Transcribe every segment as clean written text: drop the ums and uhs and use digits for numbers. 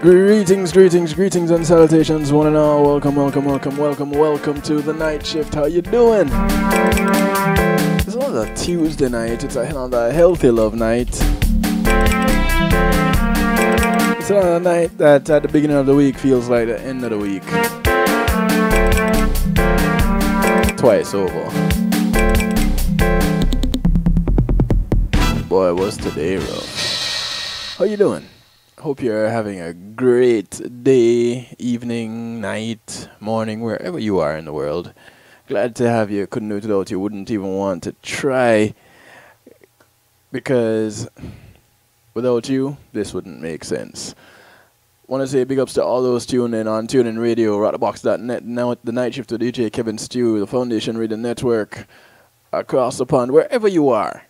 Greetings, greetings, greetings and salutations, one and all. Welcome, welcome, welcome, welcome, welcome to the night shift. How you doing? It's not a Tuesday night, it's another healthy love night. It's another night that at the beginning of the week feels like the end of the week. Twice over. Boy, what's today rough. How you doing? Hope you're having a great day, evening, night, morning, wherever you are in the world. Glad to have you. Couldn't do it without you. Wouldn't even want to try, because without you, this wouldn't make sense. Want to say big ups to all those tuning in on TuneIn Radio, rockbox.net, now at the night shift with DJ Kevin Stew, the Foundation Radio Network, across the pond, wherever you are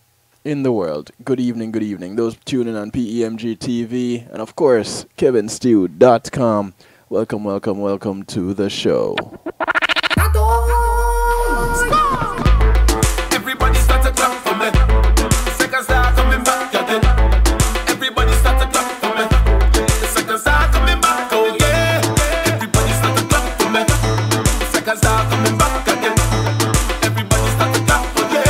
in the world. Good evening, good evening. Those tuning on PEMG TV, and of course, kevinstew.com. Welcome, welcome, welcome to the show. Everybody start to clap for me. Seconds are coming back again. Everybody start to clap for me. The seconds are coming back, oh yeah. Everybody start to clap for me. Seconds are coming back again. Everybody start to clap for me.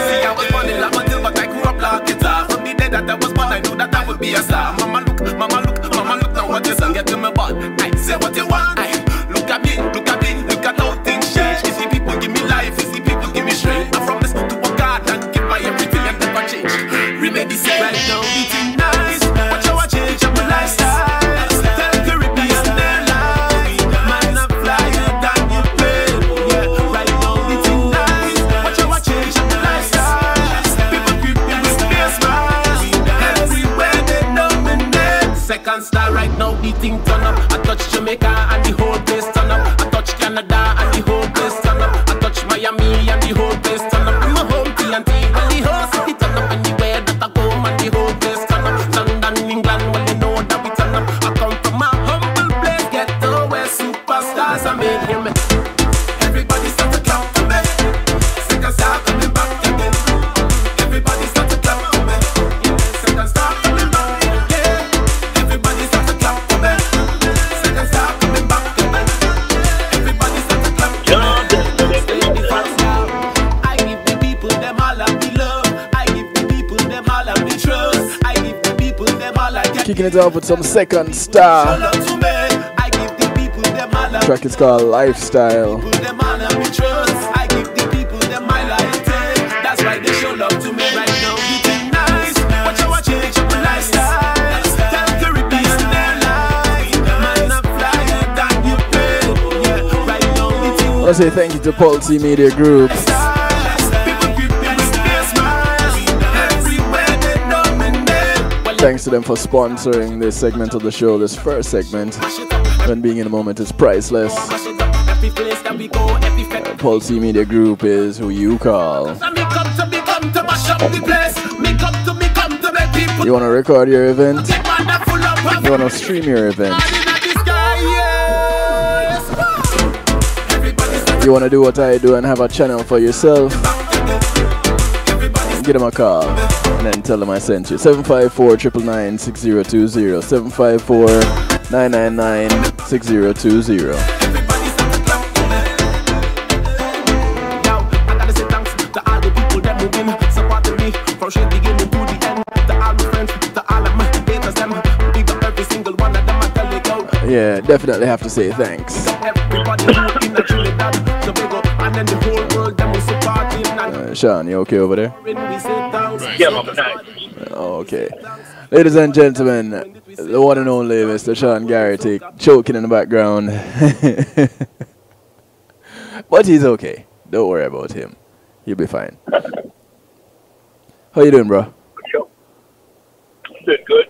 See, I was born in Lavandale, but I grew up like guitar. From the day that I was born, I knew that I would be a star. Mama look, mama look, mama look. Now what you say, get to my butt. I say what you want. Look at me, look at me, look at how things change. You see people give me life, you see people give me strength. I promise to work hard and give my everything and never change. Remember this right now, eating nice. Watch how I change up my lifestyle. Tell Caribbean Airlines, man, I'm flyer than you play. Yeah, right now, eating nice. Watch how I change up my lifestyle. People creep me with their smiles. Everywhere they dominate. Second star right now, eating turn up. I touch Jamaica and the whole place turn up. I touch Canada and the whole place turn up. I touch Miami and the whole place turn up. I'm a home TNT and the whole city turn up. Anywhere that I go and the whole place turn up. London, England, well they know that we turn up. I come from a humble place, ghetto where superstars are made. Hear me? Everybody start to clap for me. Seconds are coming back again. Everybody start to clap for me. Seconds start coming back. Yeah. Everybody start to clap for me. Seconds start coming back again. Everybody start to clap for me. I give the people them all of the love. I give the people them all of the trust. I give the people them all I get. Kicking it off with some Second Star. I give the people them all of Track is called Lifestyle. them all of me trust. I give the people them my life. That's why they show love to me right now. You think nice? Watch how I change up my lifestyle. Tell Caribbean Airlines, man, I'm flyer than you pay. Yeah, right now you I think want to say thank you to Pulse Media Group. people creep me with their smiles. Everywhere they dominate. Well, Thanks to them for sponsoring this segment of the show, this first segment. mash it up, When being in the moment is priceless. mash it up. Every place that we go, every fete. Pulse Media Group is who you call. Me come to mash up the place. Me come to make people. You want to record your event? Take one that full up of You want to stream your event? You want to do what I do and have a channel for yourself? Give them a call and then tell them I sent you. 754-999-6020. 754-999-6020. Yeah, definitely have to say thanks. Sean, you okay over there? Yeah, I'm nice. Oh, okay. Ladies and gentlemen, the one and only Mr. Sean Garrity choking in the background. But he's okay. Don't worry about him. He'll be fine. How you doing, bro? Sure. Doing good.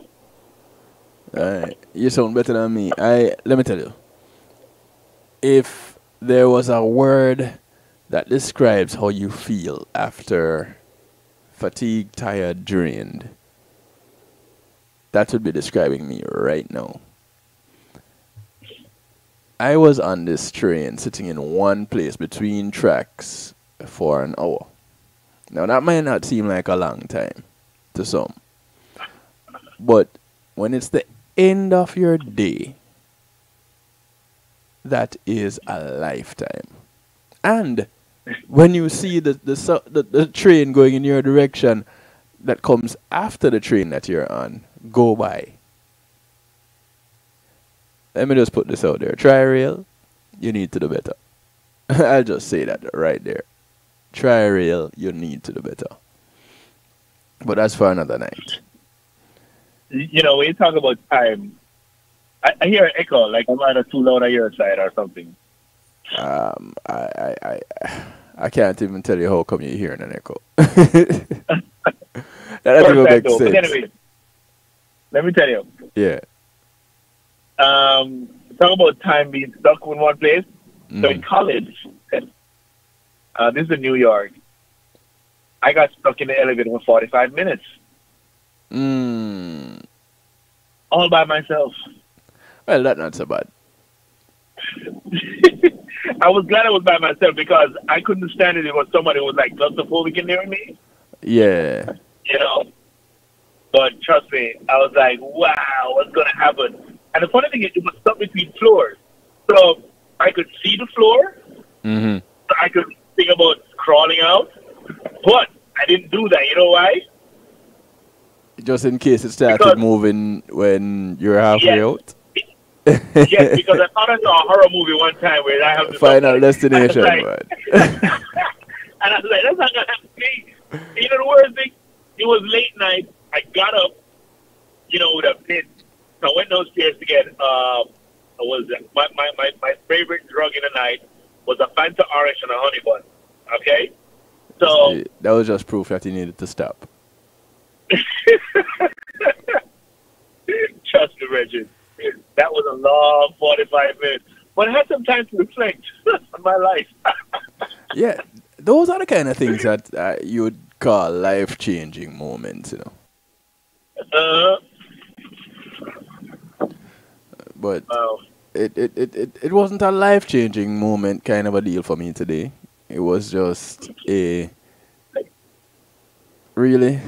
Alright. You sound better than me. Let me tell you. If there was a word that describes how you feel after fatigued, tired, drained, that would be describing me right now. I was on this train sitting in one place between tracks for an hour. Now that might not seem like a long time to some, but when it's the end of your day, that is a lifetime. And when you see the train going in your direction that comes after the train that you're on go by, let me just put this out there. Tri-rail, you need to do better. I'll just say that right there. Tri-rail, you need to do better. But that's for another night. You know, when you talk about time, I hear an echo, like I'm either too loud on your side or something. I can't even tell you how come you're hearing an echo. That doesn't even make sense. But anyway, let me tell you. Yeah. Talk about time being stuck in one place. So in college, this is in New York, I got stuck in the elevator for 45 minutes. All by myself. Well, that's not so bad. I was glad I was by myself because I couldn't stand it. It was somebody who was like claustrophobic in near me. Yeah. You know? But trust me, I was like, wow, what's going to happen? And the funny thing is, it was stuck between floors. So I could see the floor. So I could think about crawling out. But I didn't do that. You know why? Just in case it started moving when you're halfway out? Yes, because I thought I saw a horror movie one time where I have to Final Destination, like, man. And I was like, that's not going to happen to me. You know the worst thing? It was late night. I got up, you know, with a pin. So I went downstairs to get, my favorite drug in the night was a Fanta Orange and a honey bun. Okay? So that was just proof that you needed to stop. Trust me, Reggie. That was a long 45 minutes. But I had some time to reflect on my life. Yeah, those are the kind of things that you would call life-changing moments, you know. But wow. It wasn't a life-changing moment kind of a deal for me today. It was just a, really?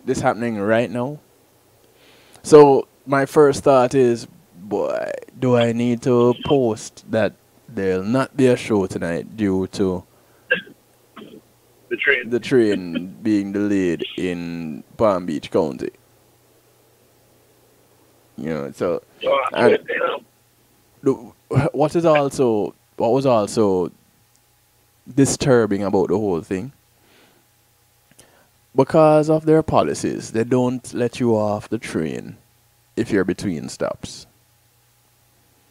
This happening right now? So my first thought is, boy, do I need to post that there'll not be a show tonight due to the train being delayed in Palm Beach County? You know, so and what was also disturbing about the whole thing, because of their policies, they don't let you off the train if you're between stops.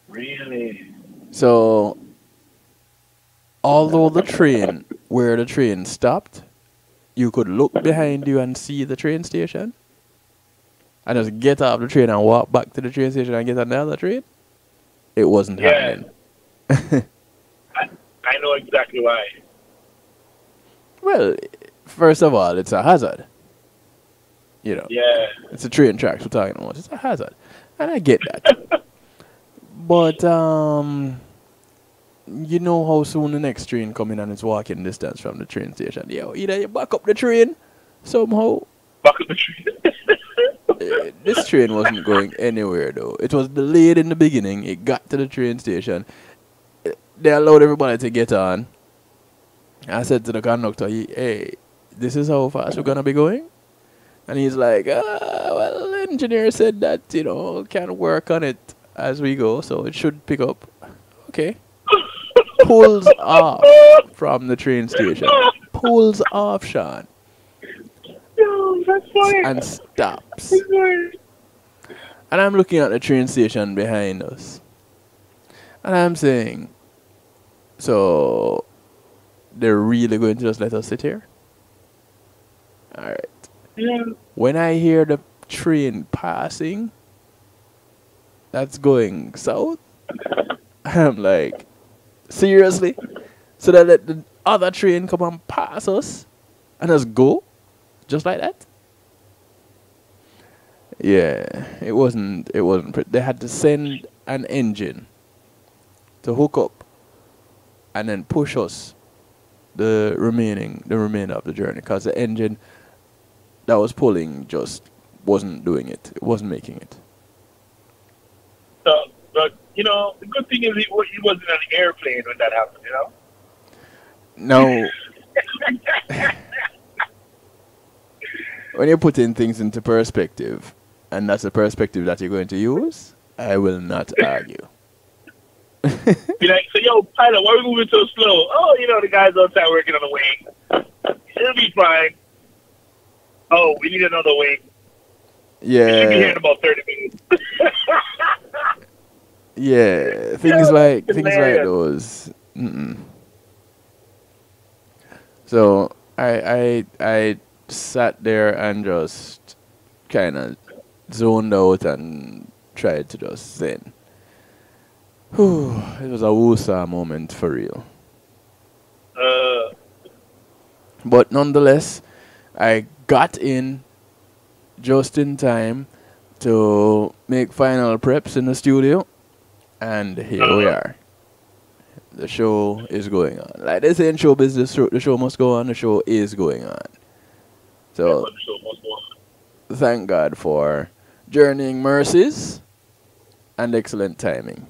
Really? So, although where the train stopped, you could look behind you and see the train station, and just get off the train and walk back to the train station and get another train, it wasn't happening. I know exactly why. Well, first of all, it's a hazard. You know, yeah, it's a train tracks we're talking about. It's a hazard, and I get that. But you know how soon the next train coming and it's walking distance from the train station. Yo, either you back up the train somehow. Back up the train. This train wasn't going anywhere though. It was delayed in the beginning. It got to the train station. They allowed everybody to get on. I said to the conductor, hey, this is how fast we're going to be going? And he's like, well, the engineer said that, you know, can work on it as we go, so it should pick up. Okay. Pulls off from the train station. Pulls off, Sean. No, that's funny. And stops. And I'm looking at the train station behind us. And I'm saying, so they're really going to just let us sit here? Alright. Yeah. When I hear the train passing that's going south, I'm like, seriously? So they let the other train come and pass us and just go? Just like that? Yeah, it wasn't they had to send an engine to hook up and then push us the remainder of the journey, because the engine that was pulling just wasn't doing it. It wasn't making it. you know, the good thing is he wasn't on an airplane when that happened, you know? No. When you're putting things into perspective, and that's the perspective that you're going to use, I will not argue. Be like, so yo, pilot, why are we moving so slow? Oh, you know, the guy's outside working on the wing. It'll be fine. Oh, we need another wing. Yeah. We should be here in about 30 minutes. Yeah, things like those. So I sat there and just kind of zoned out and tried to just zen. Whew, it was a woosah moment for real. But nonetheless, I got in just in time to make final preps in the studio, and here we are. The show is going on. Like they say in show business, the show must go on. The show is going on. So, thank God for journeying mercies and excellent timing.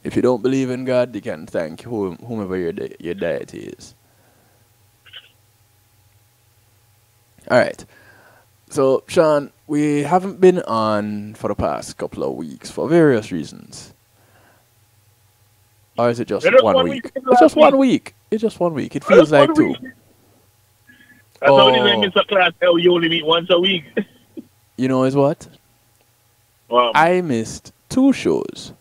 If you don't believe in God, you can thank whomever your deity is. All right. So, Sean, we haven't been on for the past couple of weeks for various reasons. Or is it just 1 week? It's just 1 week. It's just 1 week. It feels like 2. That's how it is when you miss a class. You only meet once a week. You know is what? I missed 2 shows.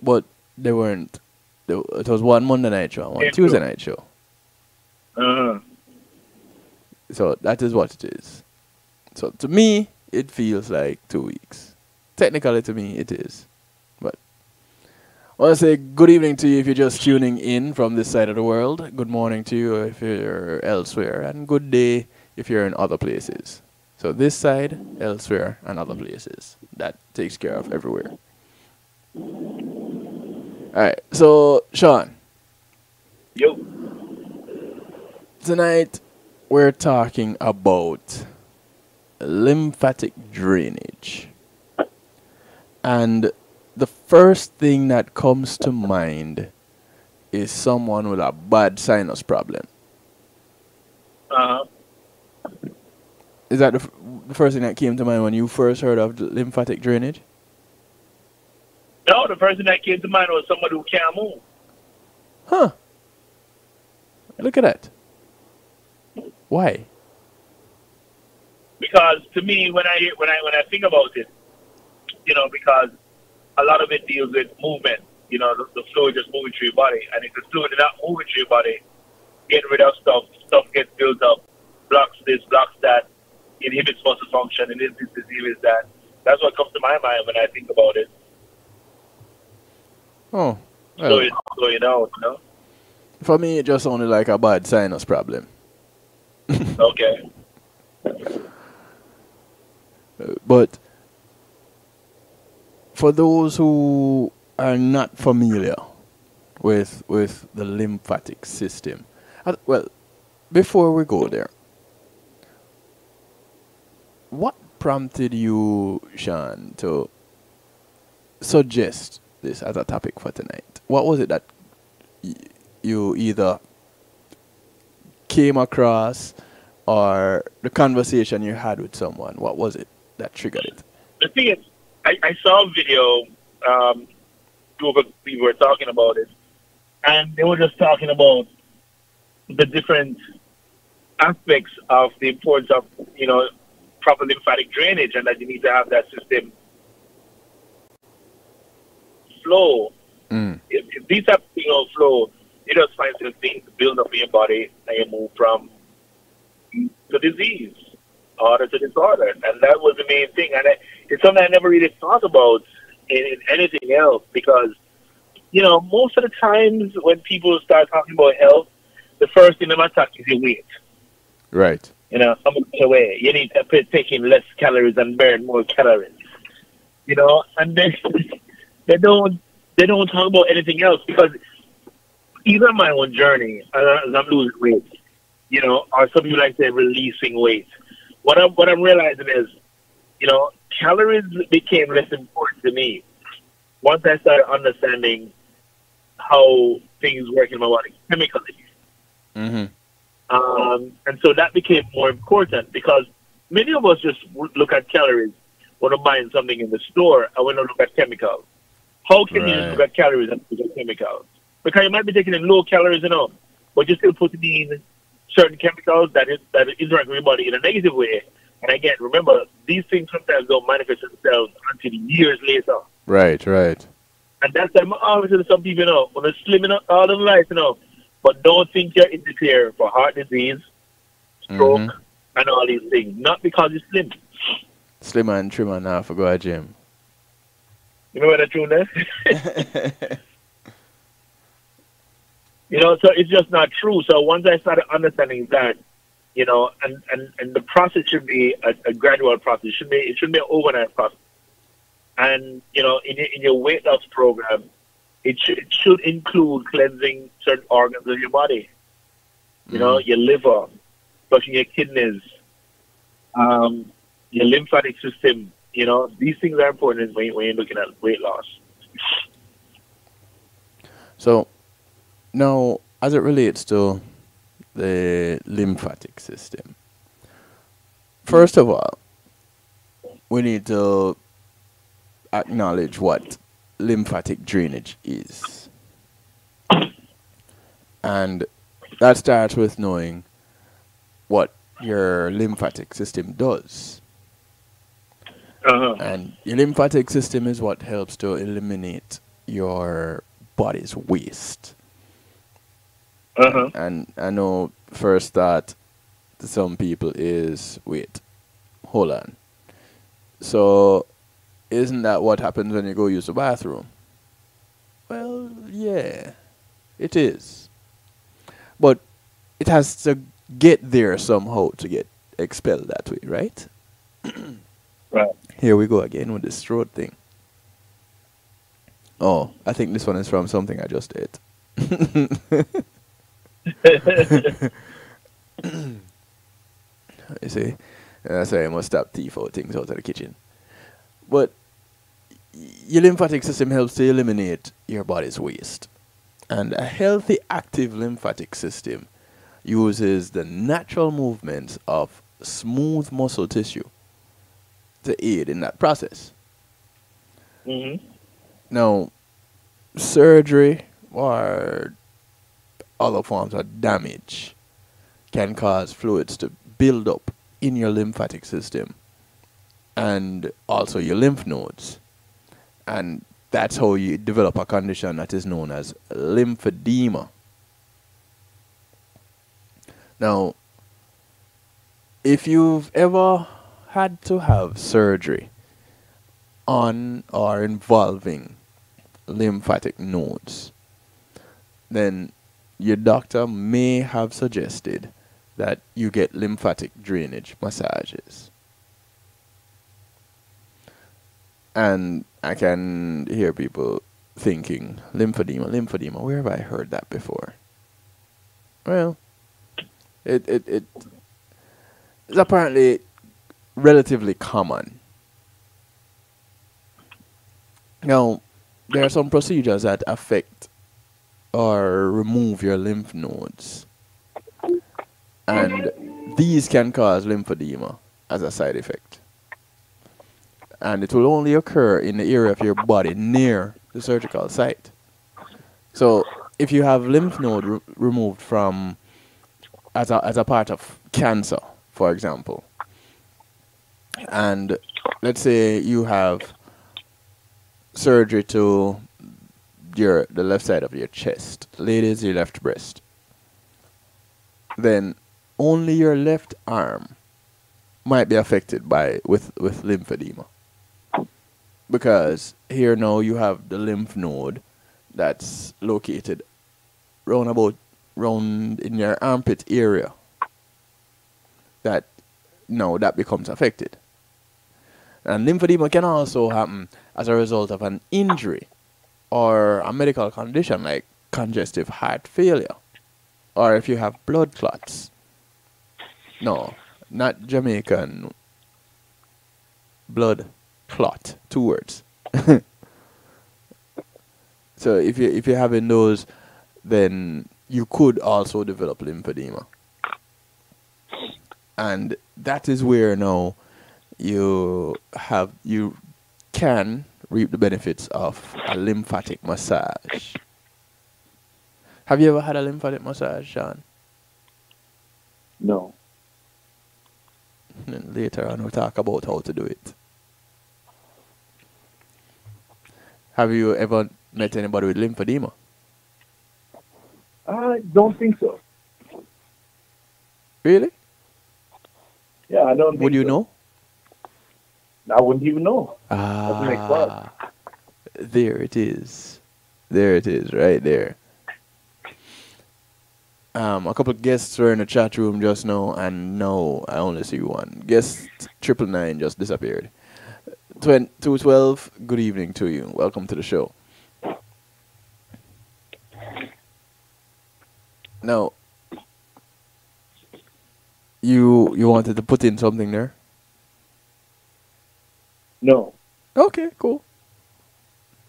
But they weren't. It was one Monday night show and one Tuesday night show. So that is what it is. So to me, it feels like 2 weeks. Technically, to me, it is. But I want to say good evening to you if you're just tuning in from this side of the world. Good morning to you if you're elsewhere. And good day if you're in other places. So this side, elsewhere, and other places. That takes care of everywhere. Alright, so Sean. Yo. Tonight we're talking about lymphatic drainage. And the first thing that comes to mind is someone with a bad sinus problem. Is that the first thing that came to mind when you first heard of lymphatic drainage? No, the person that came to mind was somebody who can't move. Huh. Look at that. Why? Because to me, when I think about it, you know, because a lot of it deals with movement. You know, the fluid just moving through your body, and if the fluid is not moving through your body, getting rid of stuff gets built up, blocks this, blocks that, inhibits muscle function, and this inhibits that. That's what comes to my mind when I think about it. Oh, well, so you know. For me, it just sounded like a bad sinus problem. Okay. But for those who are not familiar with the lymphatic system, well, before we go there, what prompted you, Sean, to suggest this as a topic for tonight? What was it that you either came across or the conversation you had with someone? What was it that triggered it? The thing is, I saw a video, two of people were talking about it, and they were just talking about the different aspects of the importance of, you know, proper lymphatic drainage, and that you need to have that system flow. If these type of things don't flow, you just find some things build up in your body, and you move from the disease, order to disorder, and that was the main thing. And it's something I never really thought about in anything else, because, you know, most of the times when people start talking about health, the first thing they might talk is your weight. Right. You know, how much away. You need to take in less calories and burn more calories. You know, and then they don't talk about anything else, because even on my own journey, as I'm losing weight, you know, or some people like to say releasing weight, what I'm realizing is, you know, calories became less important to me, once I started understanding how things work in my body chemically. Mm-hmm. And so that became more important because many of us just look at calories when we're buying something in the store and we don't look at chemicals. How can you just look at calories and look at chemicals? Because you might be taking in low calories, but you're still putting in certain chemicals that interact with your body in a negative way. And again, remember, these things sometimes don't manifest themselves until years later. Right. And that's why I'm always saying to some people, when they're slimming up all of life, but don't think you're in the clear for heart disease, stroke, and all these things. Not because you're slim. Slimmer and trimmer now for go to gym. You know what the truth is? So it's just not true. So once I started understanding that, and the process should be a gradual process. It shouldn't be an overnight process. And, in your weight loss program, it should include cleansing certain organs of your body. Your liver, flushing your kidneys, your lymphatic system. These things are important when you're looking at weight loss. So, now, as it relates to the lymphatic system, first of all, we need to acknowledge what lymphatic drainage is. And that starts with knowing what your lymphatic system does. And your lymphatic system is what helps to eliminate your body's waste. And I know first thought to some people is, wait, hold on. So, isn't that what happens when you go use the bathroom? Well, yeah, it is. But it has to get there somehow to get expelled that way, right? Right. Here we go again with this throat thing. Oh, I think this one is from something I just ate. You see? Sorry, I must stop thief out things out of the kitchen. But your lymphatic system helps to eliminate your body's waste. And a healthy, active lymphatic system uses the natural movements of smooth muscle tissue to aid in that process. Now, surgery or other forms of damage can cause fluids to build up in your lymphatic system and also your lymph nodes. And that's how you develop a condition that is known as lymphedema. Now, if you've ever had to have surgery on or involving lymphatic nodes, then your doctor may have suggested that you get lymphatic drainage massages. And I can hear people thinking, lymphedema, where have I heard that before? Well, it's apparently relatively common. Now, there are some procedures that affect or remove your lymph nodes. And these can cause lymphedema as a side effect. And it will only occur in the area of your body near the surgical site. So, if you have lymph node removed from as a part of cancer, for example, and let's say you have surgery to the left side of your chest, ladies, your left breast, then only your left arm might be affected with lymphedema. Because here now you have the lymph node that's located round in your armpit area. That becomes affected. And lymphedema can also happen as a result of an injury or a medical condition like congestive heart failure, or if you have blood clots. No, not Jamaican blood clot, 2 words. So if you're having those, then you could also develop lymphedema. And that is where now you can reap the benefits of a lymphatic massage. Have you ever had a lymphatic massage, Sean? No. And later on we'll talk about how to do it. Have you ever met anybody with lymphedema? I don't think so. Really? Yeah, I don't think Would you so. know? I wouldn't even know. Doesn't make sense. There it is. There it is, right there. A couple of guests were in the chat room just now, and no, I only see one. Guest 999 just disappeared. 212, good evening to you. Welcome to the show. Now, you wanted to put in something there? No. Okay, cool.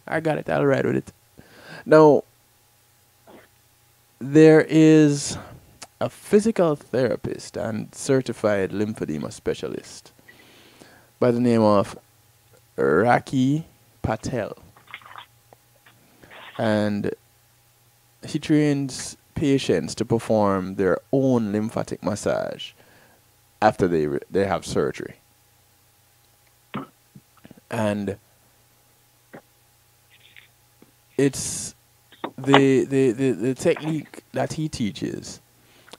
I got it. I'll ride with it. Now, there is a physical therapist and certified lymphedema specialist by the name of Raki Patel. And he trains patients to perform their own lymphatic massage after they have surgery. And it's the technique that he teaches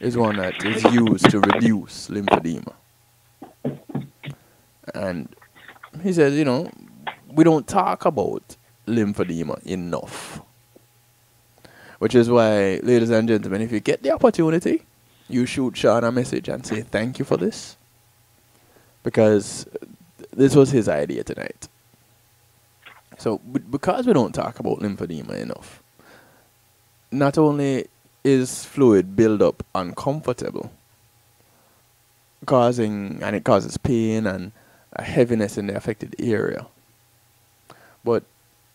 is one that is used to reduce lymphedema. And he says, you know, we don't talk about lymphedema enough. Which is why, ladies and gentlemen, if you get the opportunity, you shoot Sean a message and say thank you for this. Because this was his idea tonight. So, because we don't talk about lymphedema enough, not only is fluid buildup uncomfortable, it causes pain and a heaviness in the affected area, but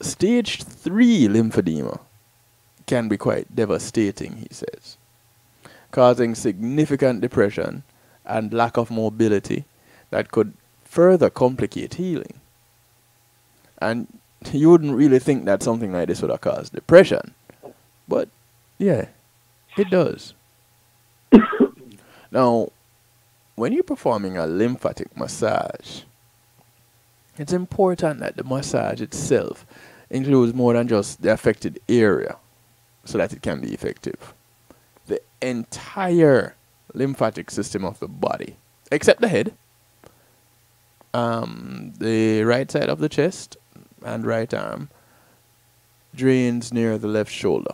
stage 3 lymphedema can be quite devastating, he says, causing significant depression and lack of mobility that could further complicate healing. And you wouldn't really think that something like this would have caused depression, but yeah, it does. Now, when you're performing a lymphatic massage, it's important that the massage itself includes more than just the affected area so that it can be effective. The entire lymphatic system of the body, except the head, the right side of the chest and right arm drains near the left shoulder.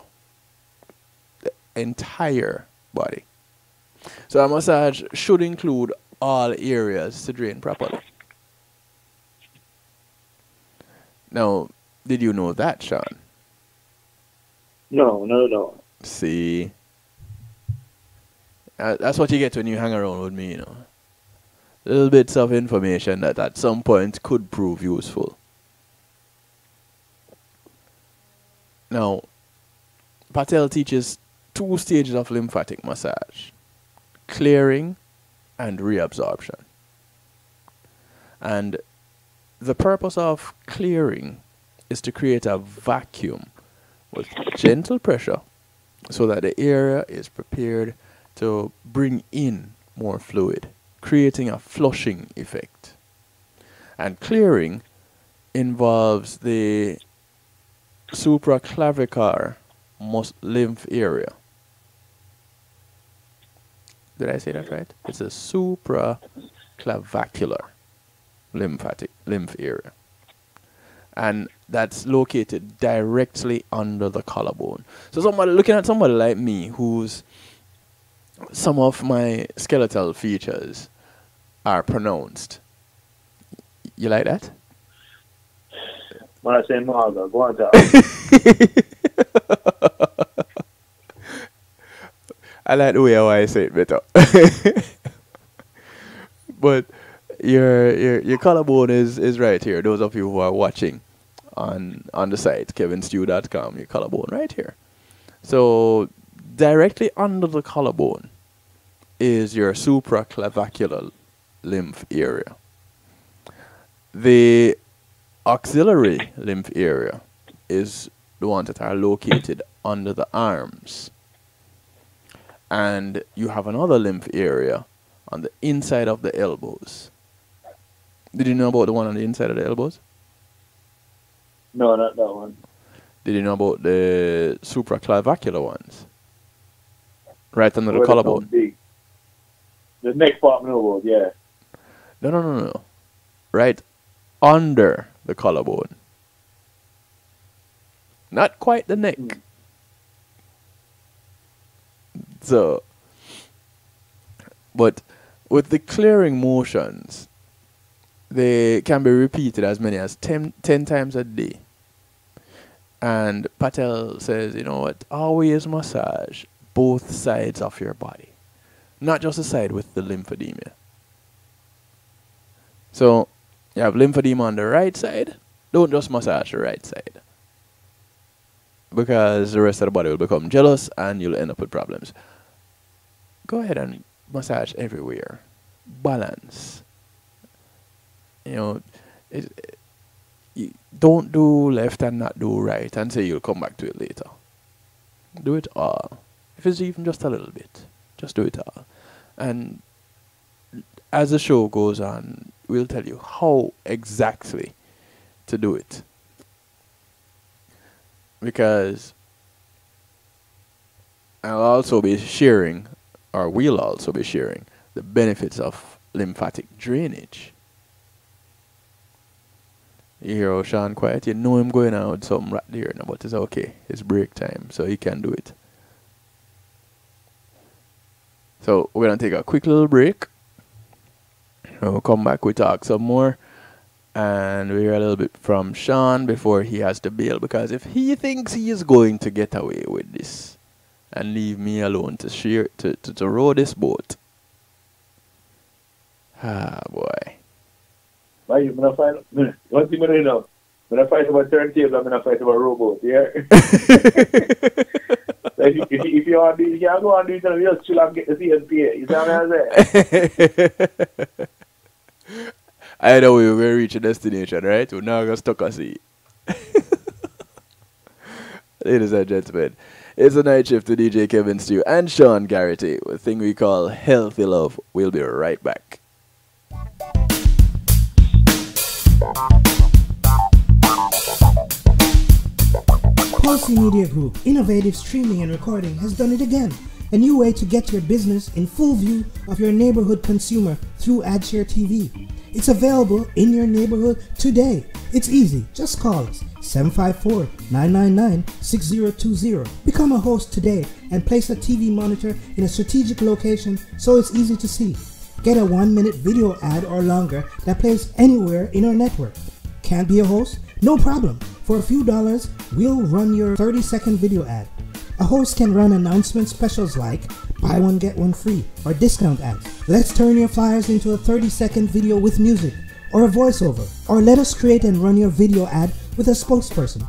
The entire body. So a massage should include all areas to drain properly. Now, did you know that, Sean? No. See, that's what you get when you hang around with me, you know. Little bits of information that at some point could prove useful. Now, Patel teaches 2 stages of lymphatic massage: clearing and reabsorption. And the purpose of clearing is to create a vacuum with gentle pressure so that the area is prepared to bring in more fluid, creating a flushing effect. And clearing involves the supraclavicular lymph area. Did I say that right? It's a supraclavicular lymph area. And that's located directly under the collarbone. So looking at somebody like me, who's some of my skeletal features are pronounced. You like that? When I say Marga, go on, I like the way I say it better. But your collarbone is right here. Those of you who are watching on the site, kevinstew.com, your collarbone right here. So directly under the collarbone is your supraclavicular lymph area. The auxiliary lymph area is the ones that are located under the arms. And you have another lymph area on the inside of the elbows. Did you know about the one on the inside of the elbows? No, not that one. Did you know about the supraclavicular ones? Right under the Where they collarbone. sound big. The neck part, no, yeah. No. Right under the collarbone. Not quite the neck. So, but with the clearing motions, they can be repeated as many as 10 times a day. And Patel says, you know what, always massage both sides of your body, not just the side with the lymphedema. So, you have lymphedema on the right side, don't just massage the right side, because the rest of the body will become jealous and you'll end up with problems. Go ahead and massage everywhere. Balance. You know, you don't do left and not do right and say you'll come back to it later. Do it all. If it's even just a little bit, just do it all. And as the show goes on, we'll tell you how exactly to do it. Because I'll also be sharing, or we'll also be sharing, the benefits of lymphatic drainage. You hear Sean quiet, you know him going out with something right there now, but it's okay. It's break time, so he can do it. So we're going to take a quick little break. We'll come back, we talk some more. And we hear a little bit from Sean before he has to bail, because if he thinks he is going to get away with this and leave me alone to share to row this boat, boy. Why you gonna fight? One thing I know, when I fight about turntable, I'm gonna fight about robot. Yeah. Like if you want to do, you can go and do it, and you just chill and get the CNPA. You see what I'm saying? I know we were going to reach a destination, right? We're now going to stuck us here. Ladies and gentlemen, it's a night shift to DJ Kevin Stew and Sean Garrity with a thing we call Healthy Love. We'll be right back. Pulsey Media Group, innovative streaming and recording, has done it again. A new way to get your business in full view of your neighborhood consumer through AdShare TV. It's available in your neighborhood today. It's easy. Just call us 754-999-6020. Become a host today and place a TV monitor in a strategic location so it's easy to see. Get a 1-minute video ad or longer that plays anywhere in our network. Can't be a host? No problem. For a few dollars, we'll run your 30-second video ad. A host can run announcement specials like buy one get one free or discount ads. Let's turn your flyers into a 30-second video with music or a voiceover, or let us create and run your video ad with a spokesperson.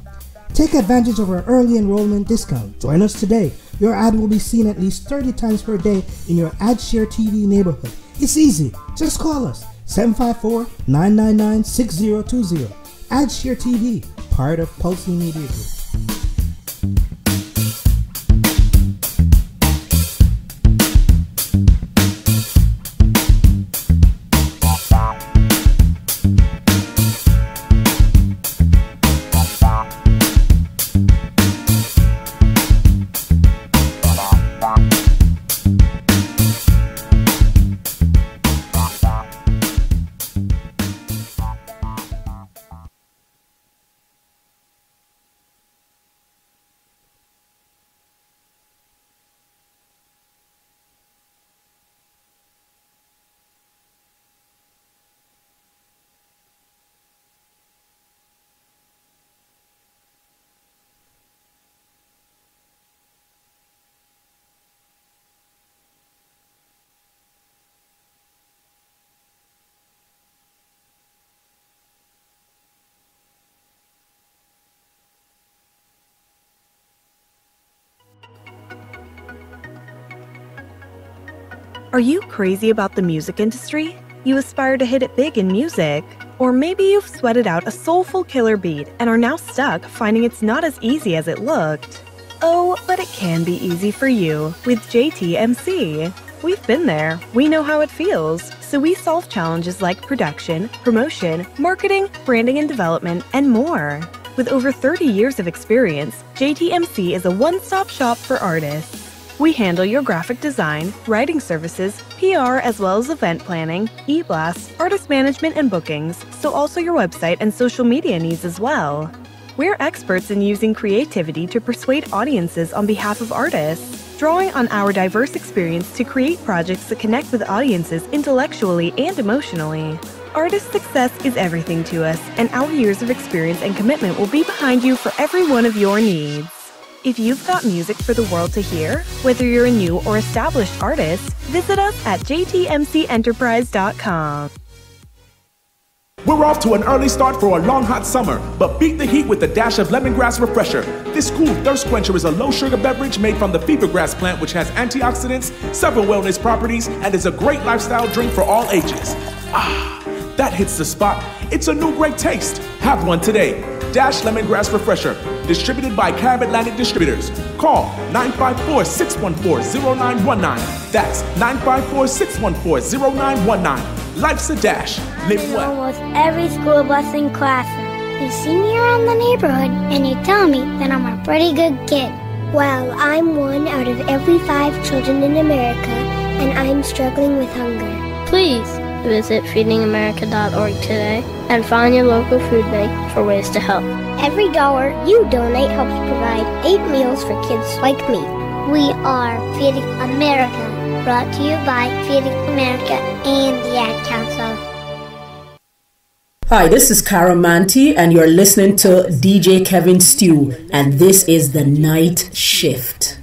Take advantage of our early enrollment discount. Join us today. Your ad will be seen at least 30 times per day in your AdShare TV neighborhood. It's easy. Just call us 754-999-6020. AdShare TV, part of Pulsey Media Group. Are you crazy about the music industry? You aspire to hit it big in music? Or maybe you've sweated out a soulful killer beat and are now stuck finding it's not as easy as it looked. Oh, but it can be easy for you with JTMC. We've been there, we know how it feels, so we solve challenges like production, promotion, marketing, branding and development, and more. With over 30 years of experience, JTMC is a one-stop shop for artists. We handle your graphic design, writing services, PR as well as event planning, e-blasts, artist management and bookings, so also your website and social media needs as well. We're experts in using creativity to persuade audiences on behalf of artists, drawing on our diverse experience to create projects that connect with audiences intellectually and emotionally. Artist success is everything to us, and our years of experience and commitment will be behind you for every one of your needs. If you've got music for the world to hear, whether you're a new or established artist, visit us at jtmcenterprise.com. We're off to an early start for a long hot summer, but beat the heat with a dash of lemongrass refresher. This cool thirst quencher is a low-sugar beverage made from the fevergrass plant, which has antioxidants, several wellness properties, and is a great lifestyle drink for all ages. Ah, that hits the spot. It's a new great taste. Have one today. Dash Lemongrass Refresher, distributed by Carib Atlantic Distributors. Call 954-614-0919. That's 954-614-0919. Life's a dash. Live I'm in well. almost every school bus and classroom. You see me around the neighborhood and you tell me that I'm a pretty good kid. Well, I'm one out of every 5 children in America, and I'm struggling with hunger. Please visit feedingamerica.org today and find your local food bank for ways to help. Every dollar you donate helps provide 8 meals for kids like me. We are Feeding America, brought to you by Feeding America and the Ad Council. Hi, this is Cara Manti, and you're listening to DJ Kevin Stew, and this is The Night Shift.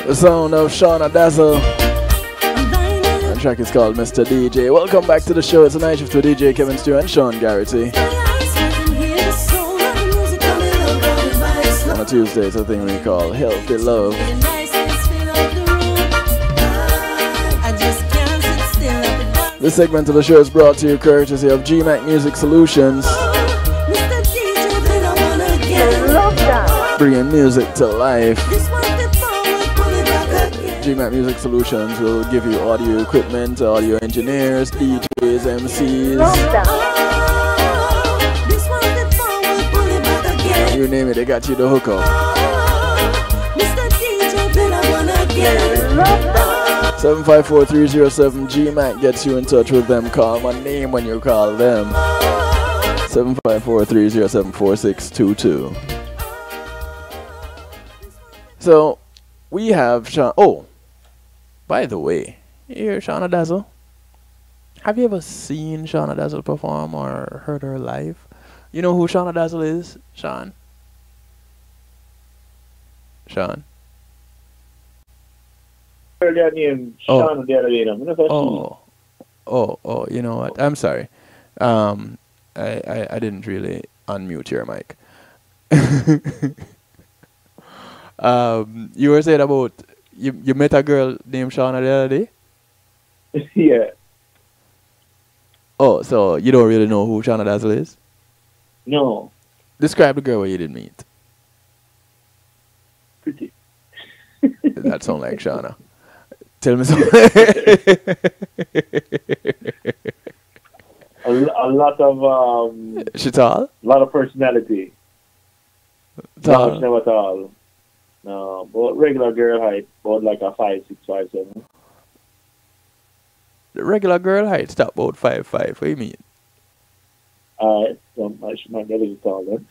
The sound of Shauna Dazzle. The track is called Mr. DJ. Welcome back to the show. It's a night shift with DJ Kevin Stew and Sean Garrity. On a Tuesday, it's a thing we call Healthy Love. This segment of the show is brought to you courtesy of GMAC Music Solutions. Bringing music to life. GMAC Music Solutions will give you audio equipment, audio engineers, DJs, MCs. You name it, they got you the hookup. 754-307 GMAC gets you in touch with them. Call my name when you call them. 754-307-4622. So we have Sean. Oh, by the way, here Shauna Dazzle. Have you ever seen Shauna Dazzle perform or heard her live? You know who Shauna Dazzle is, Sean? Sean. Earlier name Sean the other day. Oh, you know what? I'm sorry. I didn't really unmute your mic. You were saying about you met a girl named Shauna the other day? Yeah. Oh, so you don't really know who Shauna Dazzle is? No. Describe the girl you didn't meet. Pretty. That sound like Shauna. Tell me something. a lot of She tall? A lot of personality. Tall? No, she never tall. No, but regular girl height, about like a 5'6", 5'7". The regular girl height stop about 5'5". What do you mean? So she might get a little taller.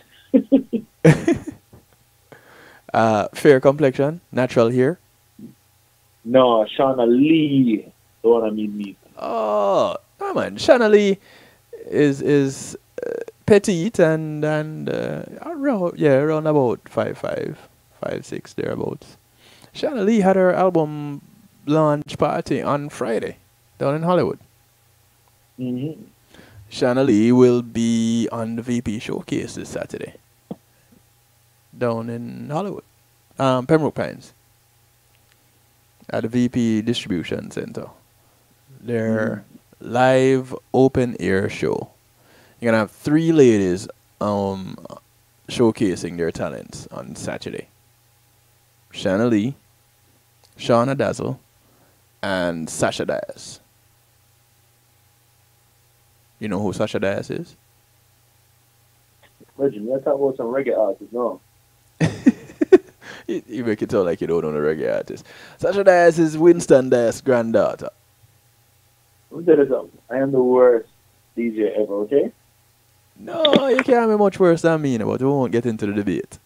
Fair complexion, natural hair. No, Shauna Lee, the one I meet. Oh man, Shauna Lee is petite and around about 5'5", 5'6", thereabouts. Shauna Lee had her album launch party on Friday down in Hollywood. Mm-hmm. Shauna Lee will be on the VP Showcase this Saturday down in Hollywood, Pembroke Pines, at the VP Distribution Center. Their live open air show. You're gonna have 3 ladies showcasing their talents on Saturday. Shauna Lee, Shauna Dazzle, and Sasha Dias. You know who Sasha Dias is? Legend, let's talk about some reggae artists, no? You make it sound like you don't know the reggae artist. Sasha Dias is Winston Dias' granddaughter. Let me tell you something. I am the worst DJ ever, okay? No, you can't be much worse than me, but we won't get into the debate.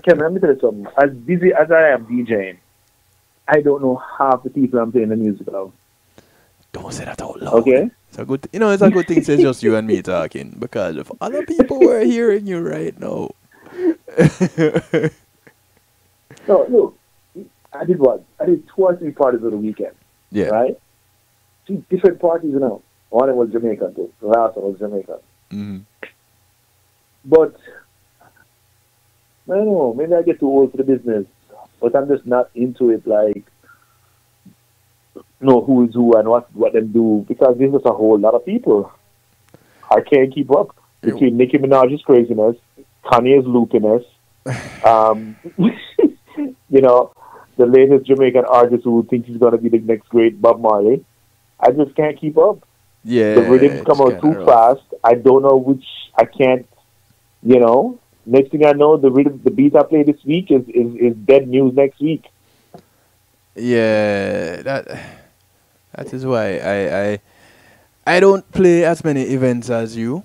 Kevin, let me tell you something. As busy as I am DJing, I don't know half the people I'm playing the music of. Don't say that out loud. Okay? It's a good, it's a good thing it's just you and me talking, because if other people were hearing you right now. No, look, I did what? I did 2 or 3 parties on the weekend. Yeah. Right? 2 different parties, One of them was Jamaican too. The last one was Jamaican. Mm-hmm. But I don't know, maybe I get too old for the business. But I'm just not into it like know who is who and what them do, because there's just a whole lot of people. I can't keep up between Nicki Minaj's craziness, Kanye's loopiness, the latest Jamaican artist who thinks he's gonna be the next great Bob Marley. I just can't keep up. Yeah, the rhythms come out too fast. I don't know which. I can't. Next thing I know, the beat I play this week is dead news next week. Yeah, that is why I don't play as many events as you.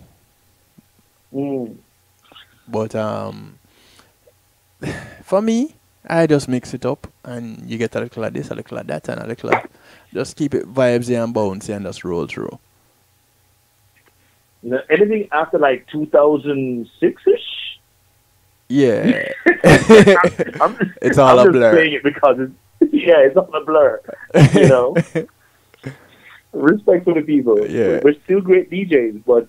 But for me, I just mix it up, and you get a little of this, a little of that, and a little of, just keep it vibesy and bouncy and just roll through. Anything after like 2006-ish? Yeah. It's all a blur. I'm just saying it because it's all a blur. Respect for the people. Yeah. We're still great DJs, but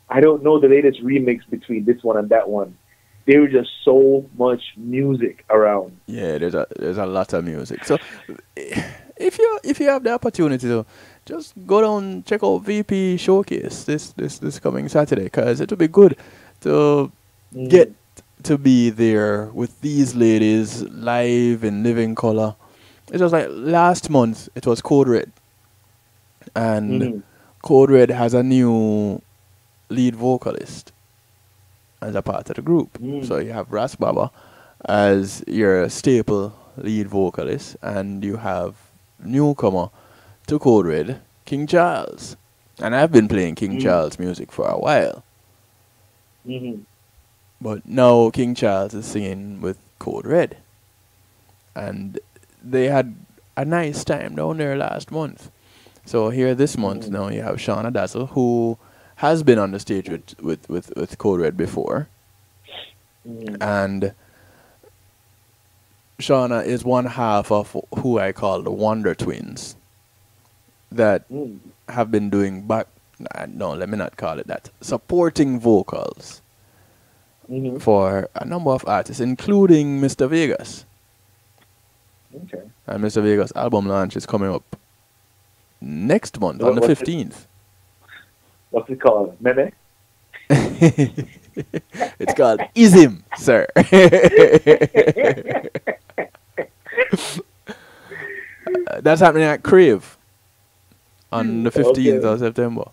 I don't know the latest remix between this one and that one. There is just so much music around. Yeah, there's a lot of music. So if you have the opportunity to just go down, check out VP Showcase this coming Saturday, because it will be good to get to be there with these ladies live in living color. It was like last month, it was Code Red. And Code Red has a new lead vocalist as a part of the group. So you have Ras Baba as your staple lead vocalist, and you have newcomer to Code Red, King Charles. And I've been playing King Charles music for a while. But now King Charles is singing with Code Red. And they had a nice time down there last month. So here this month now you have Shauna Dazzle, who has been on the stage with Code Red before. And Shauna is one half of who I call the Wonder Twins that have been doing no, let me not call it that, supporting vocals for a number of artists, including Mr. Vegas. Okay. And Mr. Vegas' album launch is coming up next month on the 15th. What's it called? Meme? It's called Ism, sir. That's happening at Crave on the 15th of September.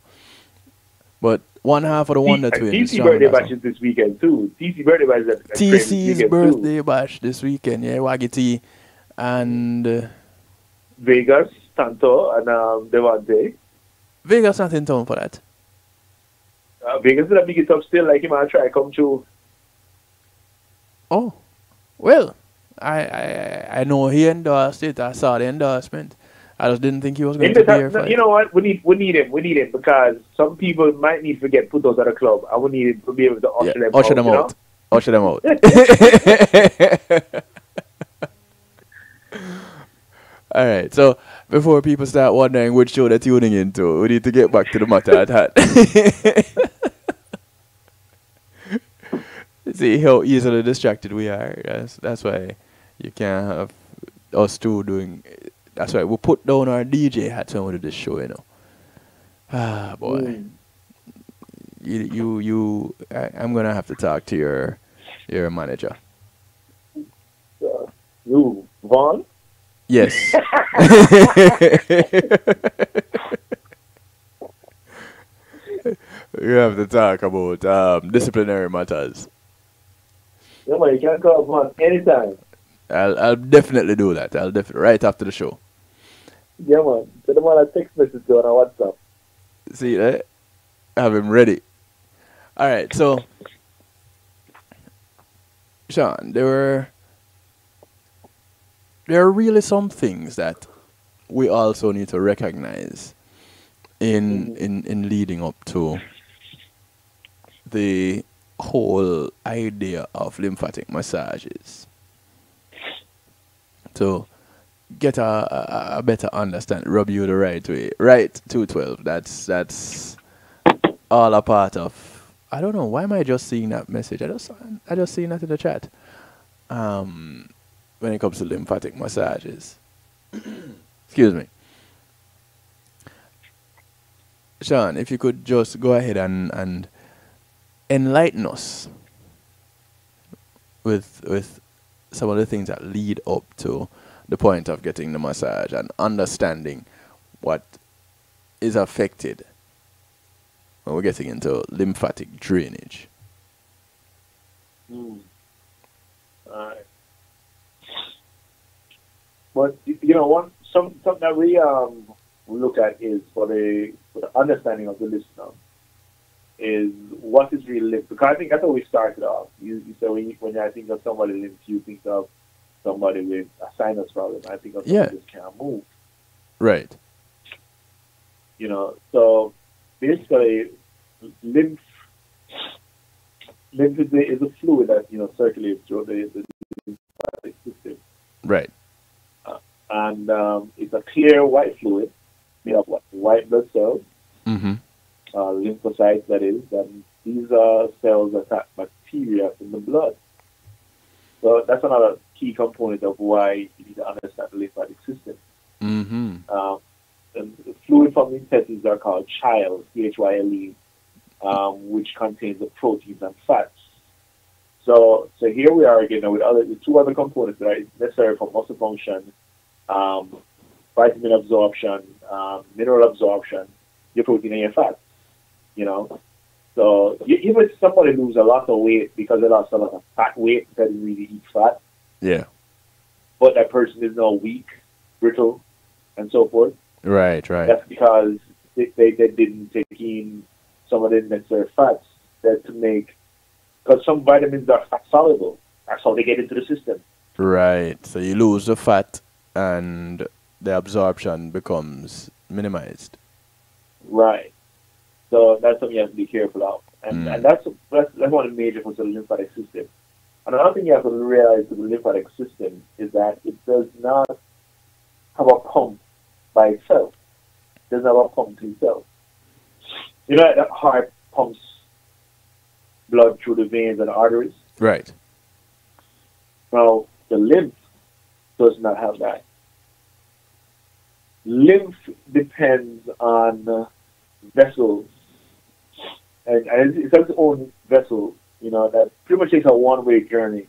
But one half of the Wonder Twins. TC birthday bash is this weekend too. TC birthday bash is at TC's birthday bash this weekend, yeah. Waggy T and Vegas, Tanto, and Devante. Vegas not in town for that. Vegas is a big it up still, like him and try come through. Oh, well, I know he endorsed it. I saw the endorsement. I just didn't think he was going to be here for it. You know what? We need him. We need him because some people might need to get put those at a club. I would need him to be able to usher them out. Usher them out. All right. So before people start wondering which show they're tuning into, we need to get back to the matter at hand. See how easily distracted we are. That's why you can't have us two doing. That's why we put down our DJ hats when we do this show, you know. Ah, boy. I'm gonna have to talk to your manager. You, Vaughn? Yes. We have to talk about disciplinary matters. Yeah, man, you can call Vaughn anytime. I'll definitely do that. I'll definitely right after the show. Yeah, man. Send him on a text message on our WhatsApp. See that? Have him ready. All right. So, Sean, there are really some things that we also need to recognize in leading up to the whole idea of lymphatic massages. To get a better understanding, rub you the right way. Right, 212. That's all a part of. I don't know, why am I just seeing that message? I just seen that in the chat. When it comes to lymphatic massages. Excuse me. Sean, if you could just go ahead and enlighten us with some of the things that lead up to the point of getting the massage and understanding what is affected when we're getting into lymphatic drainage. Alright. But you know, something that we look at is for the understanding of the listener is what is really lymph. Because I think that's how we started off. You say when I think of somebody lymph, you think of somebody with a sinus problem. I think of somebody who can't move. Right. You know, so basically, lymph is a fluid that circulates through the lymphatic system. Right. And it's a clear white fluid made of white blood cells, lymphocytes, that is, and these are cells attack bacteria in the blood. So that's another key component of why you need to understand the lymphatic system. And the fluid from the intestines are called chyle, CHYLE, which contains the proteins and fats. So here we are again with two other components that are necessary for muscle function, vitamin absorption, mineral absorption, your protein and your fat. So even if somebody loses a lot of weight because they lost a lot of fat weight because they really eat fat, but that person is now weak, brittle, and so forth. Right. That's because they didn't take in some of the necessary fats that to make, because some vitamins are fat soluble. That's how they get into the system. Right. So you lose the fat and the absorption becomes minimized. Right. So that's something you have to be careful of. And that's one of the major parts of the lymphatic system. Another thing you have to realize with the lymphatic system is that it does not have a pump by itself. It doesn't have a pump to itself. You know that heart pumps blood through the veins and arteries? Right. Now, the lymph does not have that. Lymph depends on vessels, and it's its own vessel, you know, that pretty much takes a one-way journey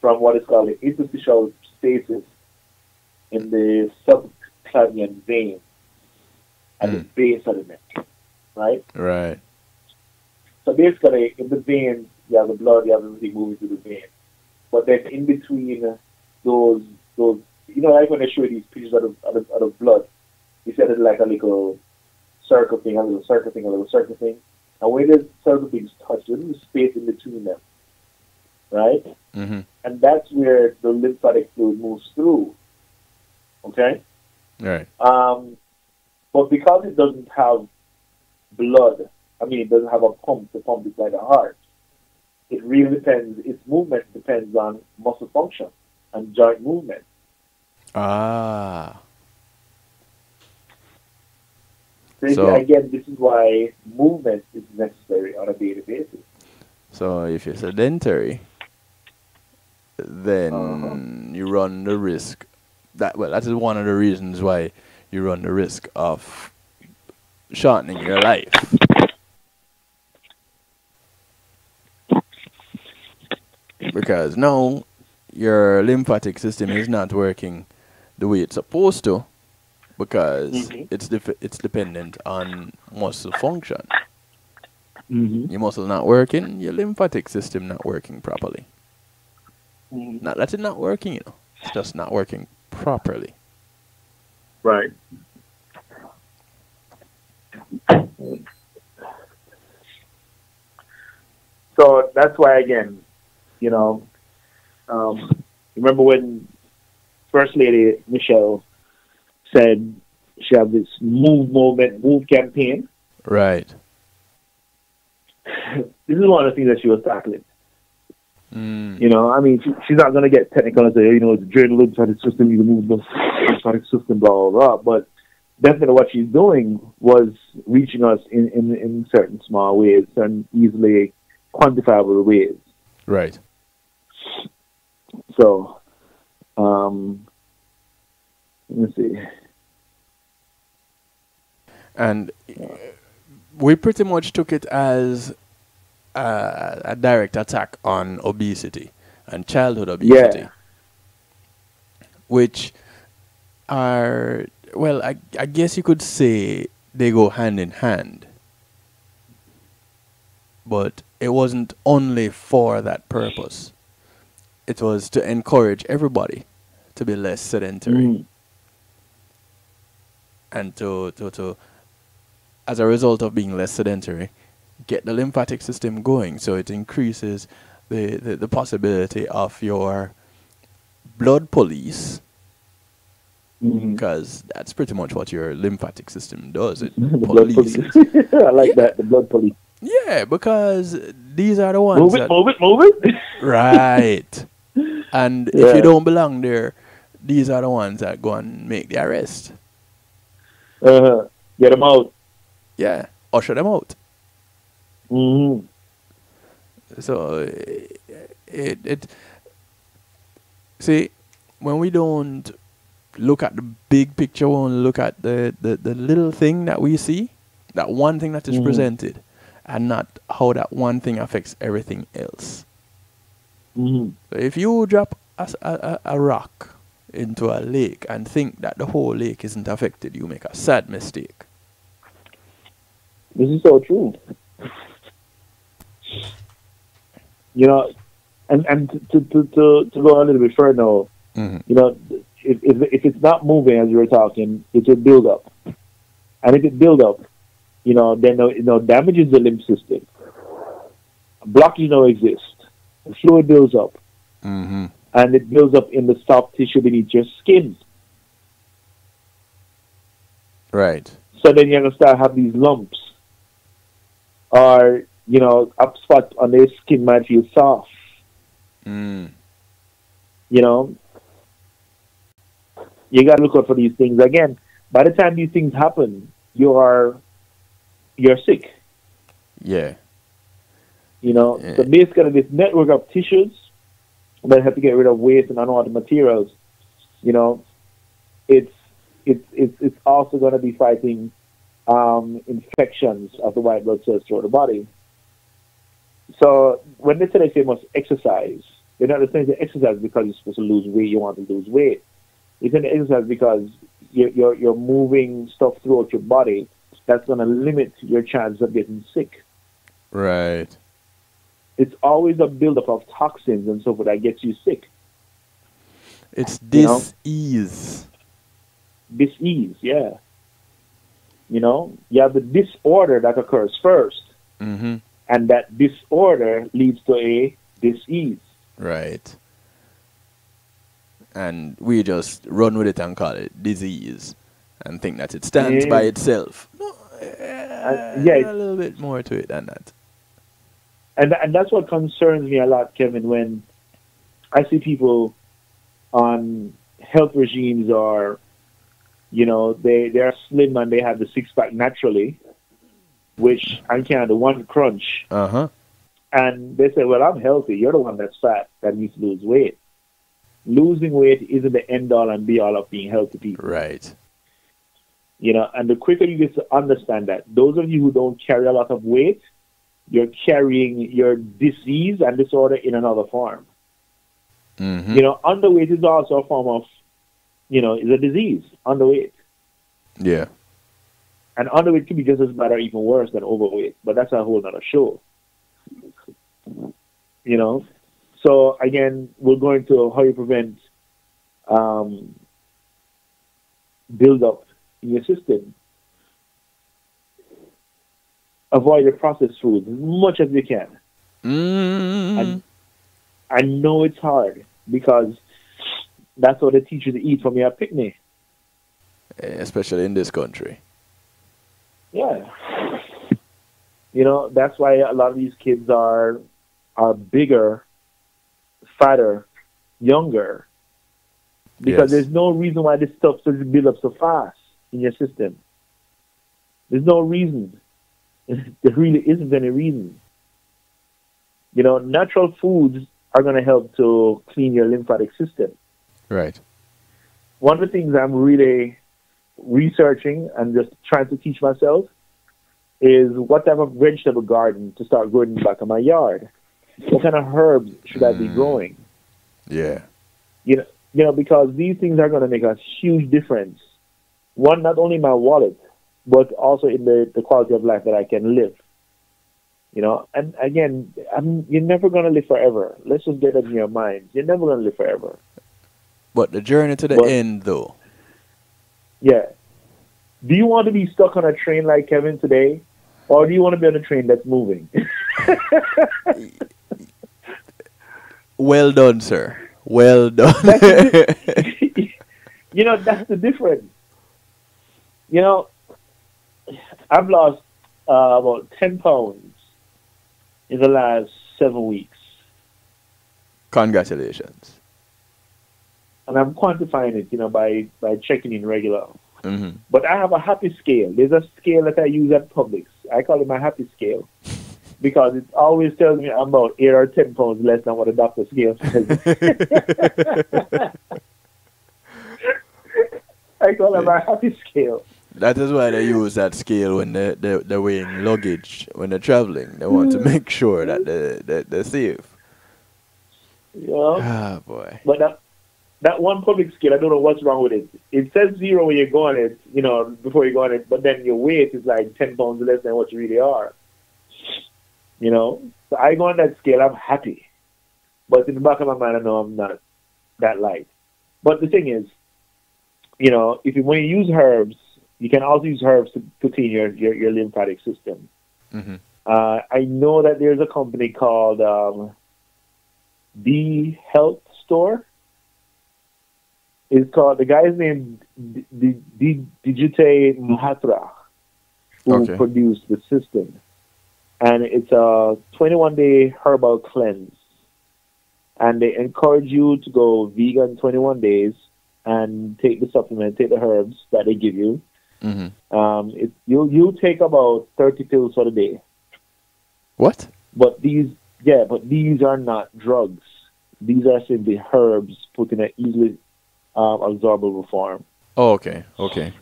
from what is called the interstitial spaces in the subclavian vein at the base of the neck, right? Right. So basically, in the veins, you have the blood, you have everything moving through the vein. But then in between those, you know, like when they show you these pictures out of blood, you said it's like a little circle thing, a little circle thing, a little circle thing. And when those circle things touch, there's a space in between them, right? Mm-hmm. And that's where the lymphatic fluid moves through. Okay? Right. But because it doesn't have blood, it doesn't have a pump to pump it like the heart, it really depends, its movement depends on muscle function and joint movement. Ah. So again, this is why movement is necessary on a daily basis. So if you're sedentary, then you run the risk that is one of the reasons why you run the risk of shortening your life. Because now your lymphatic system is not working the way it's supposed to, because it's dependent on muscle function. Your muscle not working, your lymphatic system not working properly. Not that it's not working, you know, it's just not working properly. Right. So that's why, again, you know, remember when First Lady Michelle said she had this move campaign? Right. This is one of the things that she was tackling. You know, she's not going to get technical and say, you know, it's drain the lymphatic system, you can move the lymphatic system, blah, blah, blah. But definitely what she's doing was reaching us in certain small ways and easily quantifiable ways. Right. So, let me see. And we pretty much took it as a direct attack on obesity and childhood obesity, which are, well, I guess you could say they go hand in hand. But it wasn't only for that purpose. It was to encourage everybody to be less sedentary. And to as a result of being less sedentary, get the lymphatic system going, so it increases the possibility of your blood police, because that's pretty much what your lymphatic system does. It polices. I like that, the blood police. Yeah, because these are the ones move it. Right. And if you don't belong there, these are the ones that go and make the arrest. Get them out. Yeah, usher them out. So it see, when we don't look at the big picture, we only look at the little thing that we see, that one thing that is presented, and not how that one thing affects everything else. So if you drop a rock into a lake and think that the whole lake isn't affected, you make a sad mistake. This is so true. You know, and to go a little bit further now, You know, if it's not moving, as you were talking, it will build up. And if it build up, you know, then damages the lymph system. Blockage now exists. The fluid builds up. And it builds up in the soft tissue beneath your skin. Right. So then you're going to start have these lumps. Or, you know, up spots on their skin might feel soft. You know, you got to look out for these things. Again, by the time these things happen, you're sick. Yeah. You know, so basically this network of tissues that have to get rid of waste and unwanted materials, you know, it's also going to be fighting infections of the white blood cells throughout the body. So when they say you must exercise, they're not saying to exercise because you're supposed to lose weight, you want to lose weight. You're saying to exercise because you're moving stuff throughout your body that's going to limit your chance of getting sick. Right. It's always a buildup of toxins and so forth that gets you sick. It's dis-ease. Dis-ease, yeah. You know, you have the disorder that occurs first. And that disorder leads to a dis-ease. Right. And we just run with it and call it disease and think that it stands by itself. No, a little bit more to it than that. And that's what concerns me a lot, Kevin, when I see people on health regimes or, you know, they're slim and they have the six-pack naturally, which I can't do one crunch. And they say, well, I'm healthy. You're the one that's fat that needs to lose weight. Losing weight isn't the end-all and be-all of being healthy people. Right. You know, and the quicker you get to understand that, those of you who don't carry a lot of weight, you're carrying your disease and disorder in another form. You know, underweight is also a form of, you know, is a disease, underweight. Yeah. And underweight can be just as bad or even worse than overweight, but that's a whole other show. You know? So, again, we're going to how you prevent build-up in your system. Avoid the processed foods as much as you can. And I know it's hard because that's what they teach you to eat from your picnic. Especially in this country. Yeah. You know, that's why a lot of these kids are bigger, fatter, younger. Because there's no reason why this stuff should build up so fast in your system. There's no reason. There really isn't any reason. You know, natural foods are going to help to clean your lymphatic system. Right. One of the things I'm really researching and just trying to teach myself is what type of vegetable garden to start growing in the back of my yard. What kind of herbs should I be growing? Yeah. You know, because these things are going to make a huge difference. One, not only in my wallet, but also in the quality of life that I can live. You know, and again, you're never going to live forever. Let's just get it in your mind. You're never going to live forever. But the journey to the end, though. Yeah. Do you want to be stuck on a train like Kevin today? Or do you want to be on a train that's moving? Well done, sir. Well done. You know, that's the difference. You know, I've lost about 10 pounds in the last 7 weeks. Congratulations. And I'm quantifying it, you know, by checking in regular. But I have a happy scale. There's a scale that I use at Publix. I call it my happy scale. Because it always tells me I'm about 8 or 10 pounds less than what a doctor scale says. I call it my happy scale. That is why they use that scale when they're weighing luggage, when they're traveling. They want to make sure that they're safe. Yeah. Ah, boy. But that one public scale, I don't know what's wrong with it. It says 0 when you go on it, you know, before you go on it, but then your weight is like 10 pounds less than what you really are. You know? So I go on that scale, I'm happy. But in the back of my mind, I know I'm not that light. But the thing is, you know, when you use herbs, you can also use herbs to put in your lymphatic system. Mm-hmm. I know that there's a company called The Health Store. It's called, the guy's name Digite Mahatra, who produced the system. And it's a 21-day herbal cleanse. And they encourage you to go vegan 21 days and take the supplement, take the herbs that they give you. Mm-hmm. You'll take about 30 pills for the day. What? But these are not drugs. These are simply herbs put in an easily absorbable form. Oh, okay. Okay.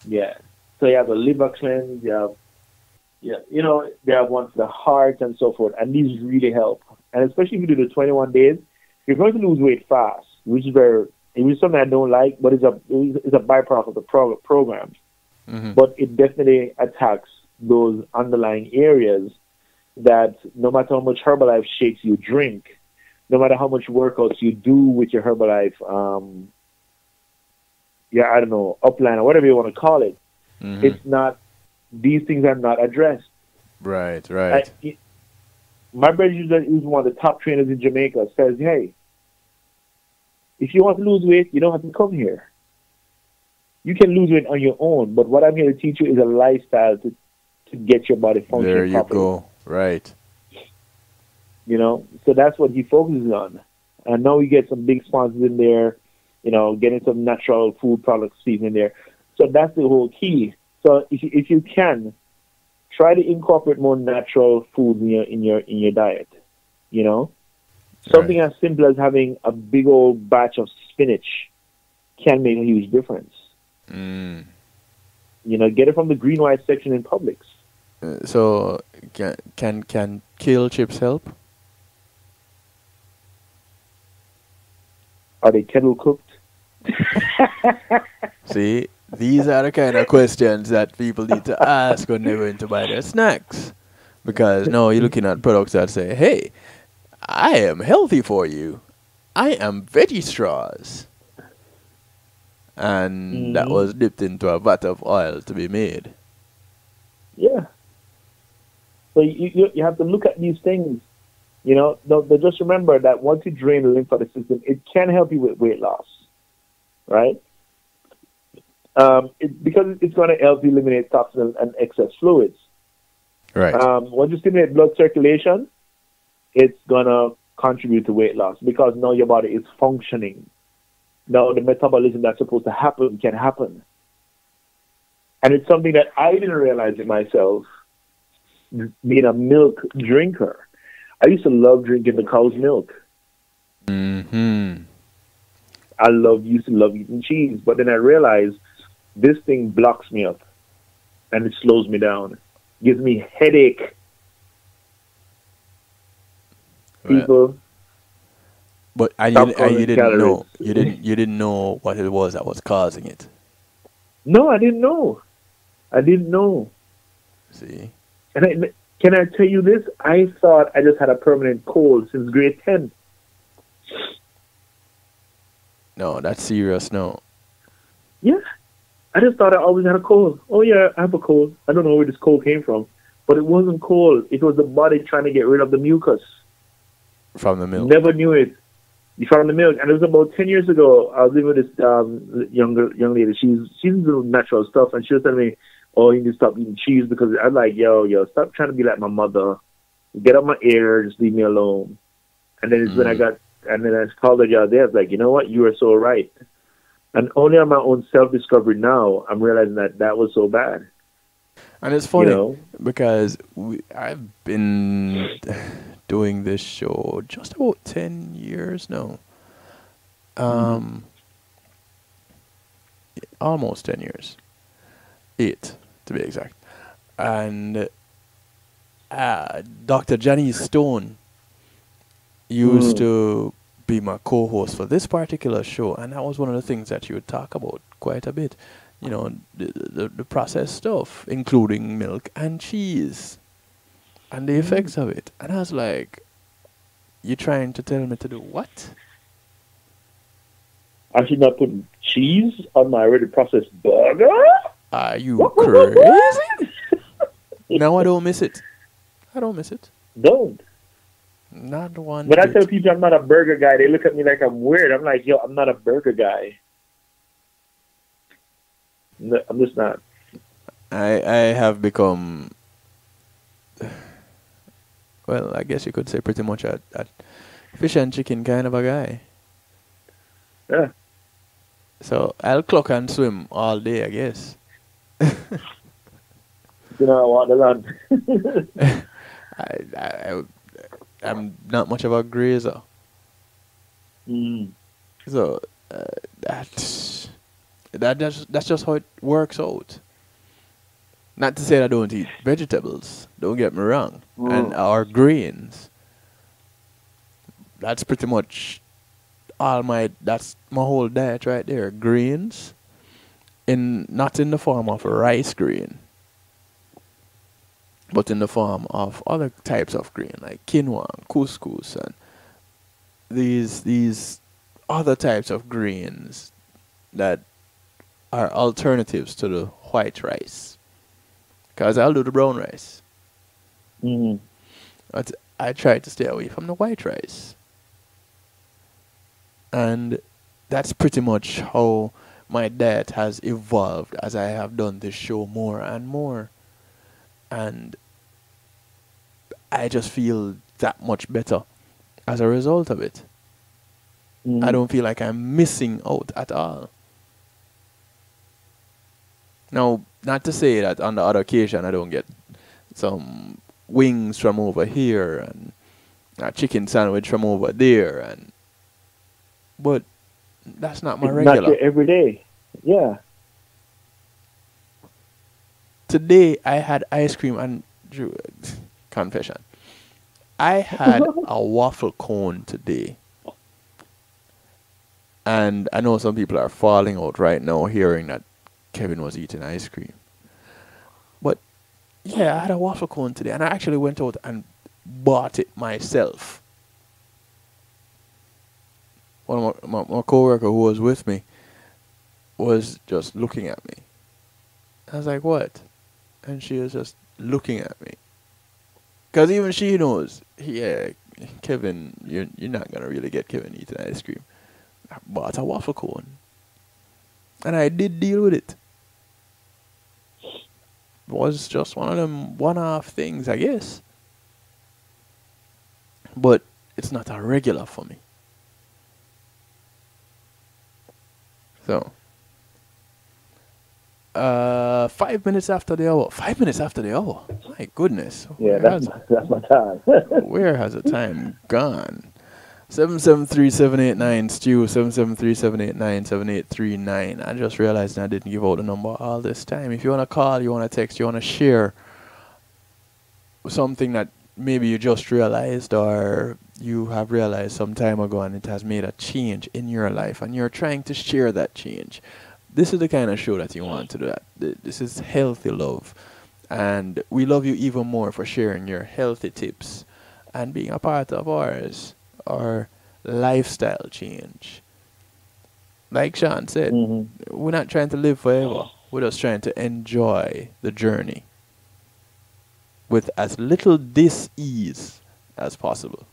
Yeah. So you have a liver cleanse, you have, you know, they have one for the heart and so forth, and these really help. And especially if you do the 21 days, you're going to lose weight fast, which is something I don't like, but it's a byproduct of the program. Mm-hmm. But it definitely attacks those underlying areas that no matter how much Herbalife shakes you drink, no matter how much workouts you do with your Herbalife, I don't know, upline or whatever you want to call it, mm-hmm. it's not, these things are not addressed. Right. My brother, who's one of the top trainers in Jamaica, says, hey, if you want to lose weight, you don't have to come here. You can lose weight on your own, but what I'm here to teach you is a lifestyle to get your body functioning There you properly. go. Right. You know, so that's what he focuses on. And now we get some big sponsors in there, you know, getting some natural food products in there. So that's the whole key. So if you can, try to incorporate more natural food in your diet. You know, something as simple as having a big old batch of spinach can make a huge difference. Mm. You know, get it from the green white section in Publix. So can kale chips help? Are they kettle cooked? See, these are the kind of questions that people need to ask when they're going to buy their snacks. Because no, you're looking at products that say, hey, I am healthy for you. I am veggie straws. And that was dipped into a vat of oil to be made. Yeah. So you have to look at these things. You know, just remember that once you drain the lymphatic system, it can help you with weight loss, right? Because it's going to help you eliminate toxins and excess fluids. Right. Once you stimulate blood circulation, it's going to contribute to weight loss because now your body is functioning. Now the metabolism that's supposed to happen can happen. And it's something that I didn't realize it myself, being a milk drinker. I used to love drinking the cow's milk. Mm-hmm. I used to love eating cheese, but then I realized this thing blocks me up and it slows me down, gives me headache. People, but you didn't know you didn't know what it was that was causing it. No, I didn't know. See, and can I tell you this? I thought I just had a permanent cold since grade 10. No, that's serious. No. Yeah. I just thought I always had a cold. Oh, yeah, I have a cold. I don't know where this cold came from. But it wasn't cold. It was the body trying to get rid of the mucus. From the milk. Never knew it. From the milk. And it was about 10 years ago. I was living with this young lady. She's into natural stuff. And she was telling me, oh, you need to stop eating cheese. Because I'm like, yo, stop trying to be like my mother. Get up my ear. Just leave me alone. And then it's when I called her the other day. I was like, you know what? You are so right. And only on my own self-discovery now, I'm realizing that was so bad. And it's funny, because I've been doing this show just about 10 years now. Almost 10 years. 8, to be exact. And Dr. Janice Stone used to be my co-host for this particular show, and that was one of the things that you would talk about quite a bit. You know, the processed stuff, including milk and cheese, and the effects of it. And I was like, "You trying to tell me to do what?" I should not put cheese on my already processed burger? Are you crazy? No, I don't miss it. I don't miss it. Don't. Not one. When I tell people I'm not a burger guy, they look at me like I'm weird. I'm like, yo, I'm not a burger guy. No, I'm just not. I have become, well, I guess you could say pretty much a fish and chicken kind of a guy. Yeah. So I'll clock and swim all day, I guess. You know, I want the land. I'm not much of a grazer. So that's just how it works out. Not to say that I don't eat vegetables, don't get me wrong, and or grains. That's pretty much that's my whole diet right there. Grains, not in the form of rice grain, but in the form of other types of grain like quinoa, and couscous, and these other types of grains that are alternatives to the white rice. Because I'll do the brown rice. But I try to stay away from the white rice. And that's pretty much how my diet has evolved as I have done this show more and more. And I just feel that much better as a result of it. I don't feel like I'm missing out at all. Now, not to say that on the other occasion I don't get some wings from over here and a chicken sandwich from over there, but that's not my regular. Not your every day. Yeah. Today I had ice cream and confession. I had a waffle cone today. And I know some people are falling out right now hearing that Kevin was eating ice cream. But yeah, I had a waffle cone today and I actually went out and bought it myself. One of my coworker who was with me was just looking at me. I was like, what? And she was just looking at me. Because even she knows, yeah, Kevin, you're not going to really get Kevin eating ice cream. I bought a waffle cone. And I did deal with it. It was just one of them one-off things, I guess. But it's not a regular for me. So, 5 minutes after the hour. 5 minutes after the hour. My goodness. Yeah, that's my time. Where has the time gone? 773-789-STEW, 773-789-7839. I just realized I didn't give out the number all this time. If you want to call, you want to text, you want to share something that maybe you just realized or you have realized some time ago and it has made a change in your life and you're trying to share that change. This is the kind of show that you want to do that. This is healthy love. And we love you even more for sharing your healthy tips and being a part of ours. Or lifestyle change. Like Sean said, we're not trying to live forever. We're just trying to enjoy the journey with as little dis-ease as possible.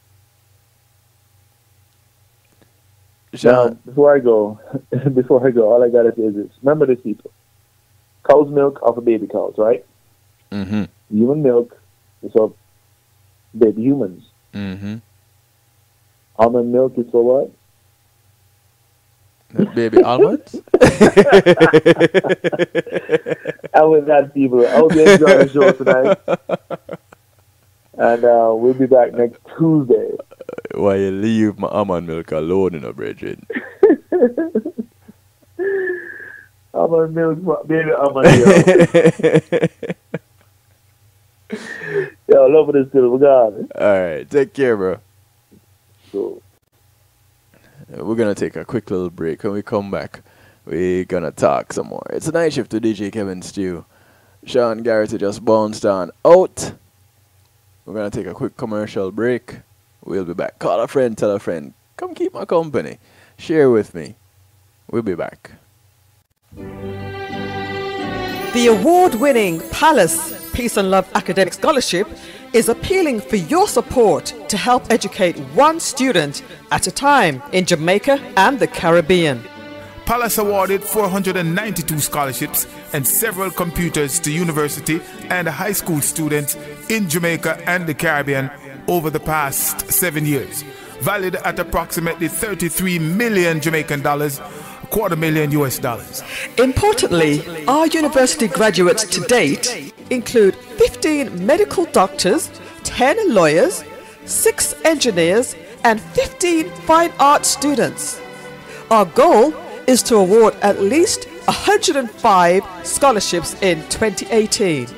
Now, before I go, all I gotta say is this. Remember this, people. Cow's milk off of baby cows, right? Human milk is of baby humans. Almond milk is for what? Baby almonds? And with that, people, I hope you enjoy the show tonight. And we'll be back next Tuesday. Why you leave my almond milk alone in a brethren? Almond milk, baby almond milk. Yo, love this still. We got it. Alright, take care, bro. Cool. We're going to take a quick little break. When we come back, we're going to talk some more. It's a night shift to DJ Kevin Stew. Sean Garrity just bounced on out. We're going to take a quick commercial break. We'll be back. Call a friend, tell a friend. Come keep my company. Share with me. We'll be back. The award-winning Palace Peace and Love Academic Scholarship is appealing for your support to help educate one student at a time in Jamaica and the Caribbean. Palace awarded 492 scholarships and several computers to university and high school students in Jamaica and the Caribbean over the past 7 years, valued at approximately 33 million Jamaican dollars, $250,000 US. Importantly, our university graduates to date include 15 medical doctors, 10 lawyers, 6 engineers, and 15 fine arts students. Our goal is to award at least 105 scholarships in 2018.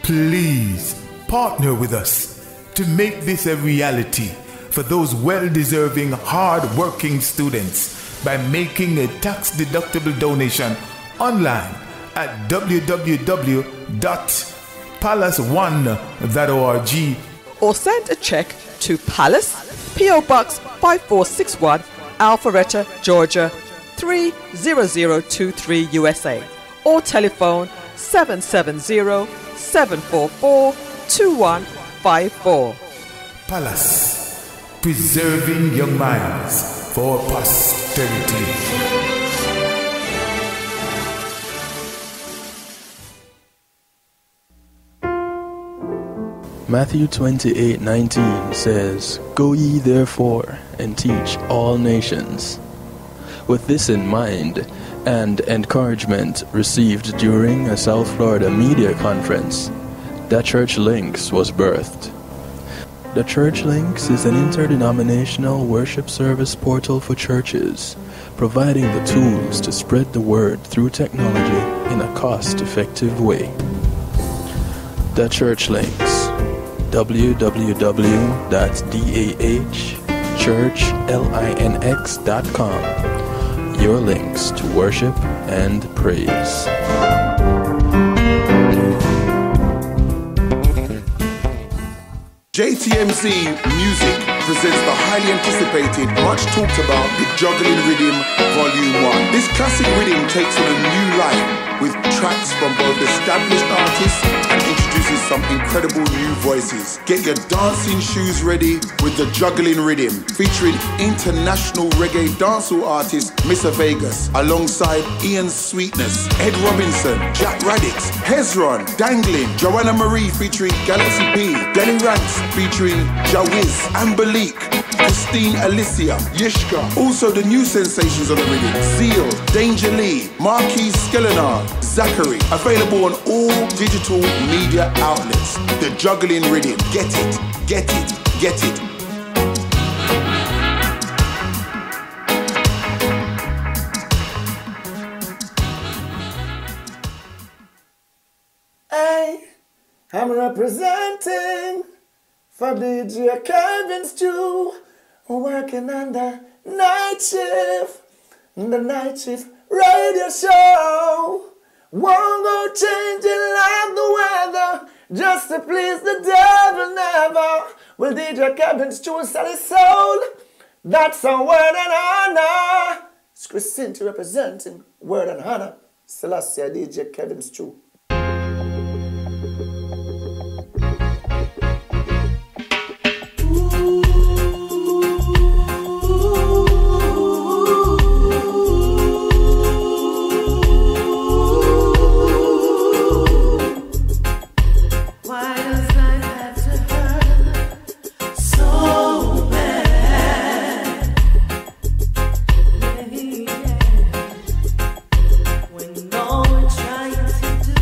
Please partner with us to make this a reality for those well-deserving, hard-working students by making a tax-deductible donation online at www.palace1.org or send a check to Palace, P.O. Box 5461, Alpharetta, Georgia 30023 USA, or telephone 770-744-2154. Palace, preserving young minds for posterity. Matthew 28:19 says, "Go ye therefore and teach all nations." With this in mind, and encouragement received during a South Florida media conference, The Church Links was birthed. The Church Links is an interdenominational worship service portal for churches, providing the tools to spread the word through technology in a cost-effective way. The Church Links, www.dahchurchlinx.com. Your links to worship and praise. JTMZ Music presents the highly anticipated, much talked about, The Juggling Rhythm Volume 1. This classic rhythm takes on a new life with tracks from both established artists and introduces some incredible new voices. Get your dancing shoes ready with The Juggling Rhythm, featuring international reggae dancehall artist Mr. Vegas, alongside Ian Sweetness, Ed Robinson, Jack Radix, Hezron, Dangling, Joanna Marie featuring Galaxy P, Denny Ranks featuring Jawiz, Ambalik, Christine Alicia, Yishka. Also the new sensations of the rhythm: Zeal, Danger Lee, Marquis Skelenar, Zachary. Available on all digital media outlets. The Juggling Rhythm. Get it, get it, get it. Hey, I'm representing for DJ Kevin Stew, working on the night shift radio show. Won't go changing like the weather, just to please the devil never. Will DJ Kevin Stew sell his soul? That's a word and honor. It's Christine representing word and honor. Celestia DJ Kevin Stew. When no one tries to do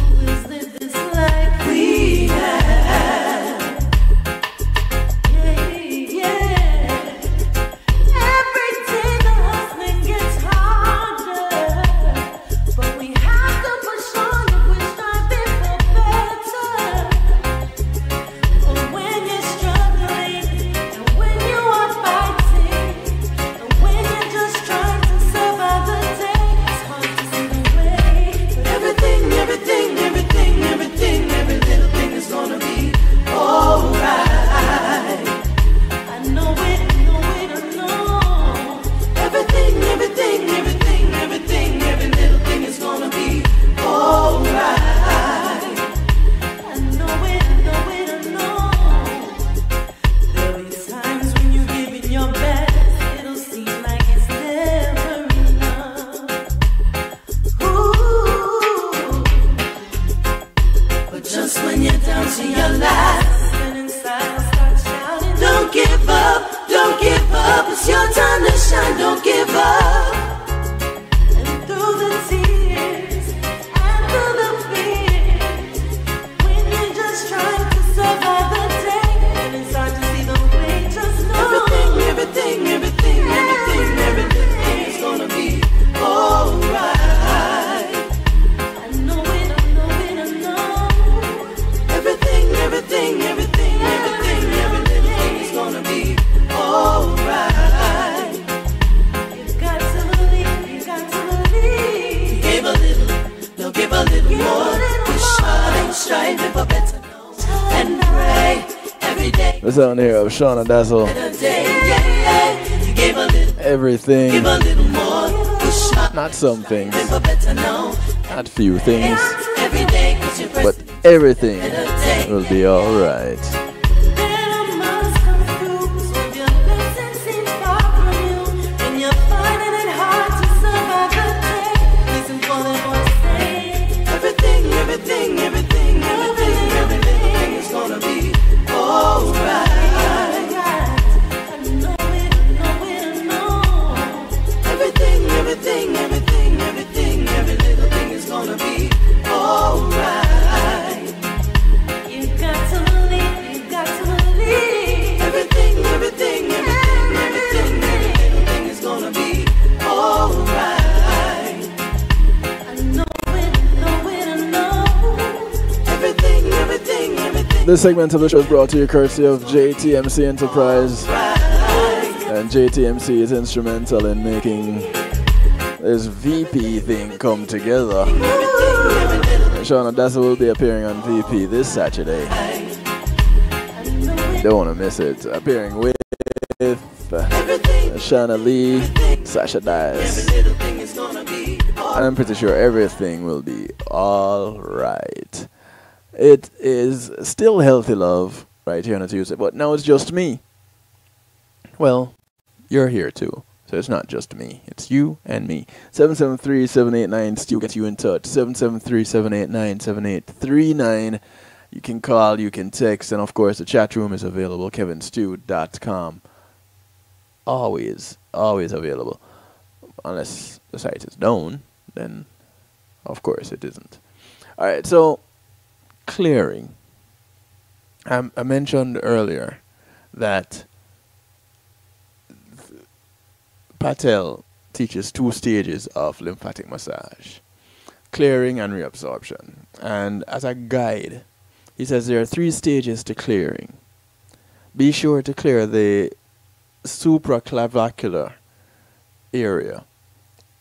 sound here of Shauna Dazzle. Everything, not some things, not few things, but everything will be alright. This segment of the show is brought to you courtesy of JTMC Enterprise. And JTMC is instrumental in making this VP thing come together. Shauna Dazzle will be appearing on VP this Saturday. Don't want to miss it. Appearing with Shana Lee, Sasha Dias. And I'm pretty sure everything will be alright. It is still Healthy Love right here on a Tuesday, but now it's just me. Well, you're here too, so it's not just me. It's you and me. 773-789-STEW gets you in touch. 773-789-7839. You can call, you can text, and of course the chat room is available, kevinstew.com. Always available. Unless the site is down, then of course it isn't. Alright, so clearing. I mentioned earlier that Patel teaches 2 stages of lymphatic massage, clearing and reabsorption. And as a guide, he says there are 3 stages to clearing. Be sure to clear the supraclavicular area,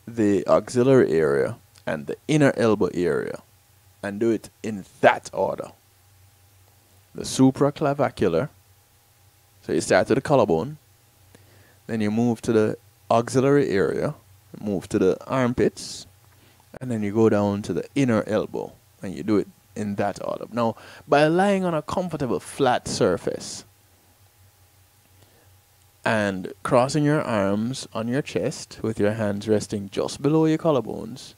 the axillary area, and the inner elbow area, and do it in that order. The supraclavicular, so you start to the collarbone, then you move to the auxiliary area, move to the armpits, and then you go down to the inner elbow, and you do it in that order. Now, by lying on a comfortable flat surface and crossing your arms on your chest with your hands resting just below your collarbones,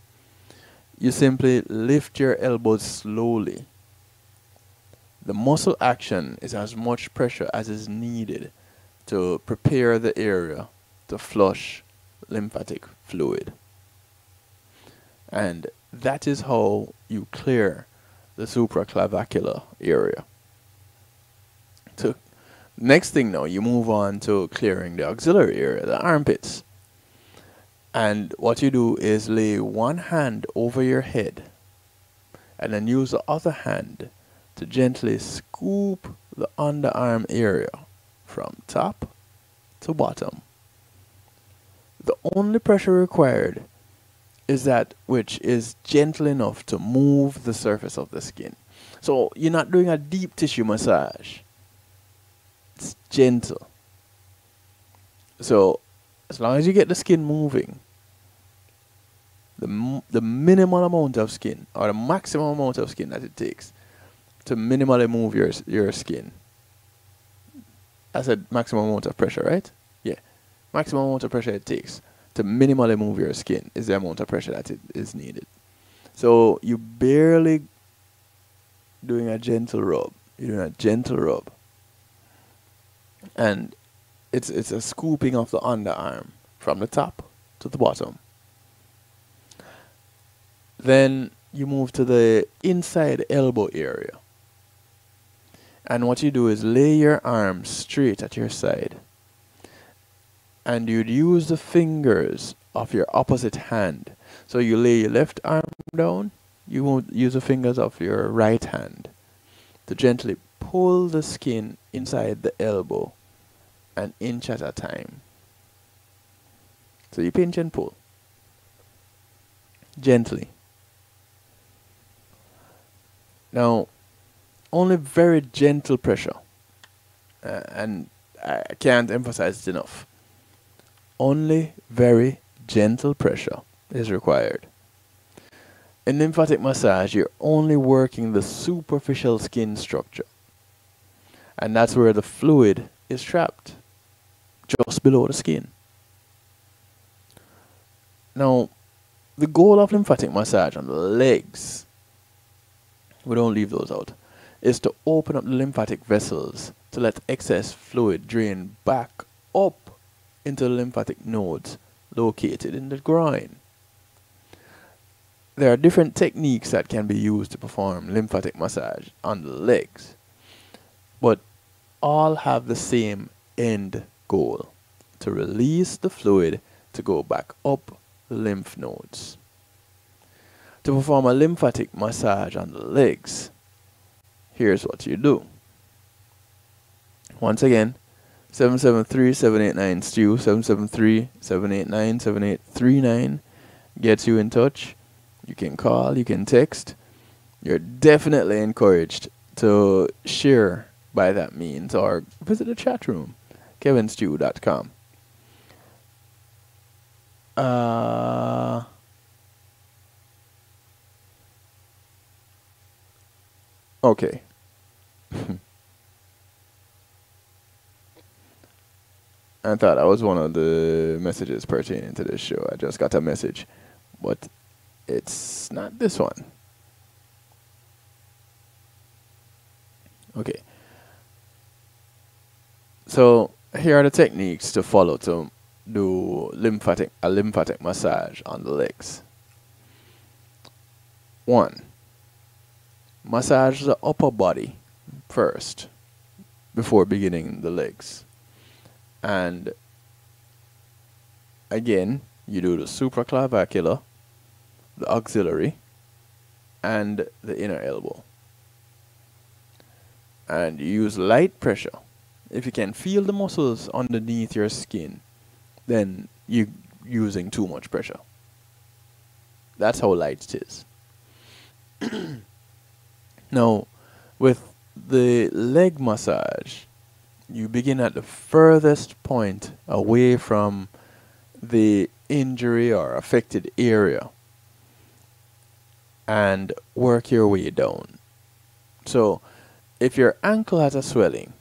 you simply lift your elbows slowly. The muscle action is as much pressure as is needed to prepare the area to flush lymphatic fluid. And that is how you clear the supraclavicular area. So next thing now, you move on to clearing the auxiliary area, the armpits. And what you do is lay one hand over your head and then use the other hand to gently scoop the underarm area from top to bottom. The only pressure required is that which is gentle enough to move the surface of the skin. So you're not doing a deep tissue massage. It's gentle. So as long as you get the skin moving, the minimal amount of skin, or the maximum amount of skin that it takes to minimally move your skin. I said maximum amount of pressure, right? Yeah. Maximum amount of pressure it takes to minimally move your skin is the amount of pressure that it is needed. So you barely doing a gentle rub. You're doing a gentle rub. And it's a scooping of the underarm from the top to the bottom. Then you move to the inside elbow area. And what you do is lay your arms straight at your side. And you'd use the fingers of your opposite hand. So you lay your left arm down. You won't use the fingers of your right hand to gently pull the skin inside the elbow an inch at a time. So you pinch and pull. Gently. Now, only very gentle pressure and I can't emphasize it enough. Only very gentle pressure is required. In lymphatic massage, you're only working the superficial skin structure, and that's where the fluid is trapped, just below the skin. Now, the goal of lymphatic massage on the legs, we don't leave those out, is to open up the lymphatic vessels to let excess fluid drain back up into the lymphatic nodes located in the groin. There are different techniques that can be used to perform lymphatic massage on the legs, but all have the same end goal, to release the fluid to go back up the lymph nodes. To perform a lymphatic massage on the legs, here's what you do. Once again, 773-789-STEW, 773-789-7839 gets you in touch. You can call, you can text. You're definitely encouraged to share by that means, or visit the chat room, kevinstew.com. Okay. I thought that was one of the messages pertaining to this show. I just got a message, but it's not this one. Okay. So here are the techniques to follow to do a lymphatic massage on the legs. 1. Massage the upper body first before beginning the legs. And again, you do the supraclavicular, the axillary, and the inner elbow. And you use light pressure. If you can feel the muscles underneath your skin, then you're using too much pressure. That's how light it is. Now, with the leg massage, you begin at the furthest point away from the injury or affected area and work your way down. So, if your ankle has a swelling,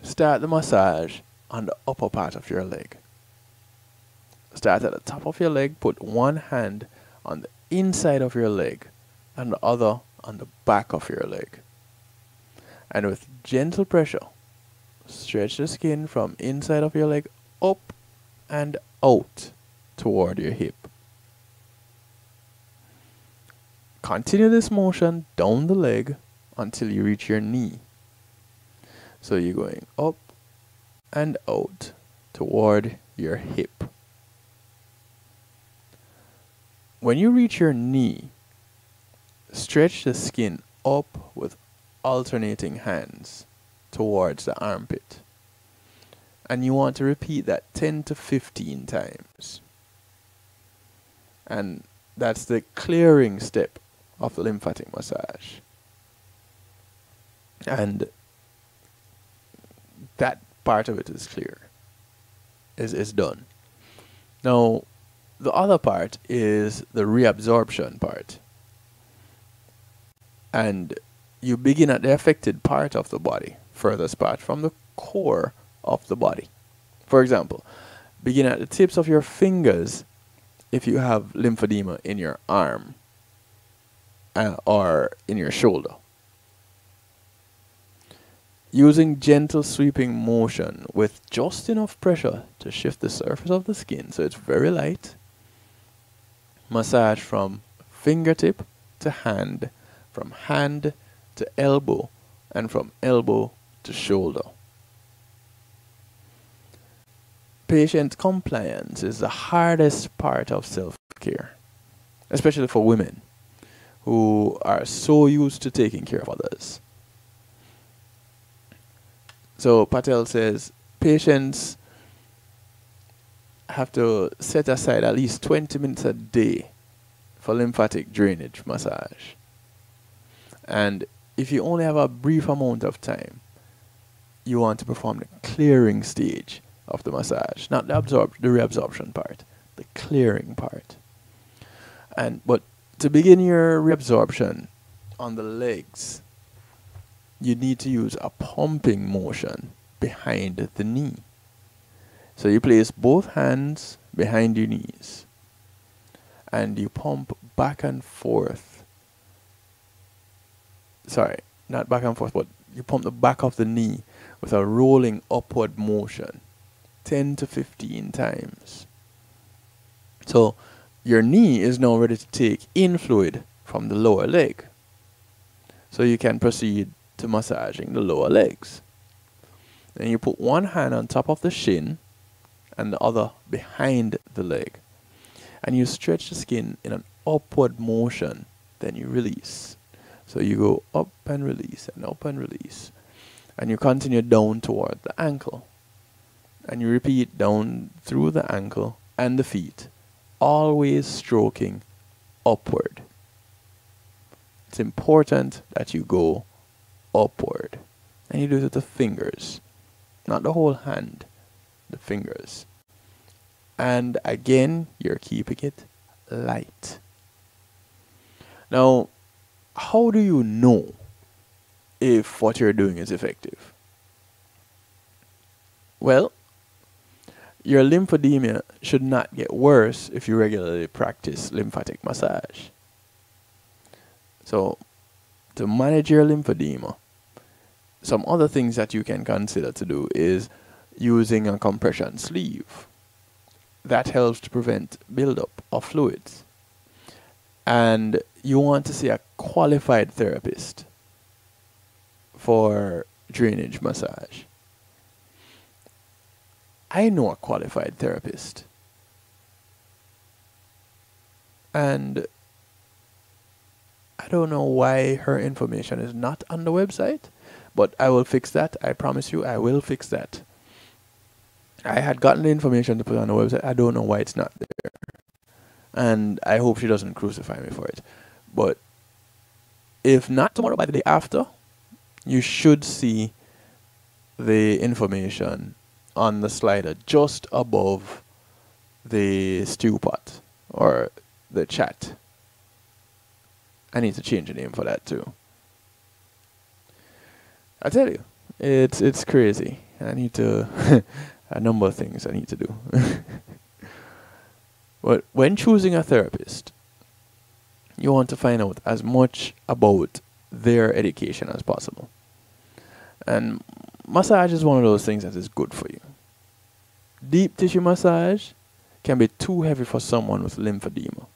start the massage on the upper part of your leg. Start at the top of your leg, put one hand on the inside of your leg and the other on the back of your leg. And with gentle pressure, stretch the skin from inside of your leg up and out toward your hip. Continue this motion down the leg until you reach your knee. So you're going up and out toward your hip. When you reach your knee, stretch the skin up with alternating hands towards the armpit. And you want to repeat that 10 to 15 times. And that's the clearing step of the lymphatic massage. And that part of it is clear, is done. Now, the other part is the reabsorption part. And you begin at the affected part of the body, furthest part from the core of the body. For example, begin at the tips of your fingers if you have lymphedema in your arm or in your shoulder. Using gentle sweeping motion with just enough pressure to shift the surface of the skin so it's very light. Massage from fingertip to hand, from hand to elbow, and from elbow to shoulder. Patient compliance is the hardest part of self-care, especially for women who are so used to taking care of others. So Patel says patients have to set aside at least 20 minutes a day for lymphatic drainage massage. And if you only have a brief amount of time, you want to perform the clearing stage of the massage, not the reabsorption part, the clearing part. But to begin your reabsorption on the legs, you need to use a pumping motion behind the knee. So you place both hands behind your knees and you pump back and forth. Sorry, not back and forth, but you pump the back of the knee with a rolling upward motion 10 to 15 times. So your knee is now ready to take in fluid from the lower leg. So you can proceed to massaging the lower legs. Then you put one hand on top of the shin and the other behind the leg. And you stretch the skin in an upward motion. Then you release. So you go up and release and up and release. And you continue down toward the ankle. And you repeat down through the ankle and the feet, always stroking upward. It's important that you go upward. And you do it with the fingers, not the whole hand, the fingers. And again, you're keeping it light. Now, how do you know if what you're doing is effective? Well, your lymphedema should not get worse if you regularly practice lymphatic massage. So, to manage your lymphedema, some other things that you can consider to do is using a compression sleeve. That helps to prevent buildup of fluids. And you want to see a qualified therapist for drainage massage. I know a qualified therapist. And I don't know why her information is not on the website, but I will fix that. I promise you, I will fix that. I had gotten the information to put on the website. I don't know why it's not there. And I hope she doesn't crucify me for it. But if not tomorrow, by the day after, you should see the information on the slider just above the stew pot or the chat. I need to change the name for that too. I tell you, it's crazy. I need to a number of things I need to do. But when choosing a therapist, you want to find out as much about their education as possible. And massage is one of those things that is good for you. Deep tissue massage can be too heavy for someone with lymphedema.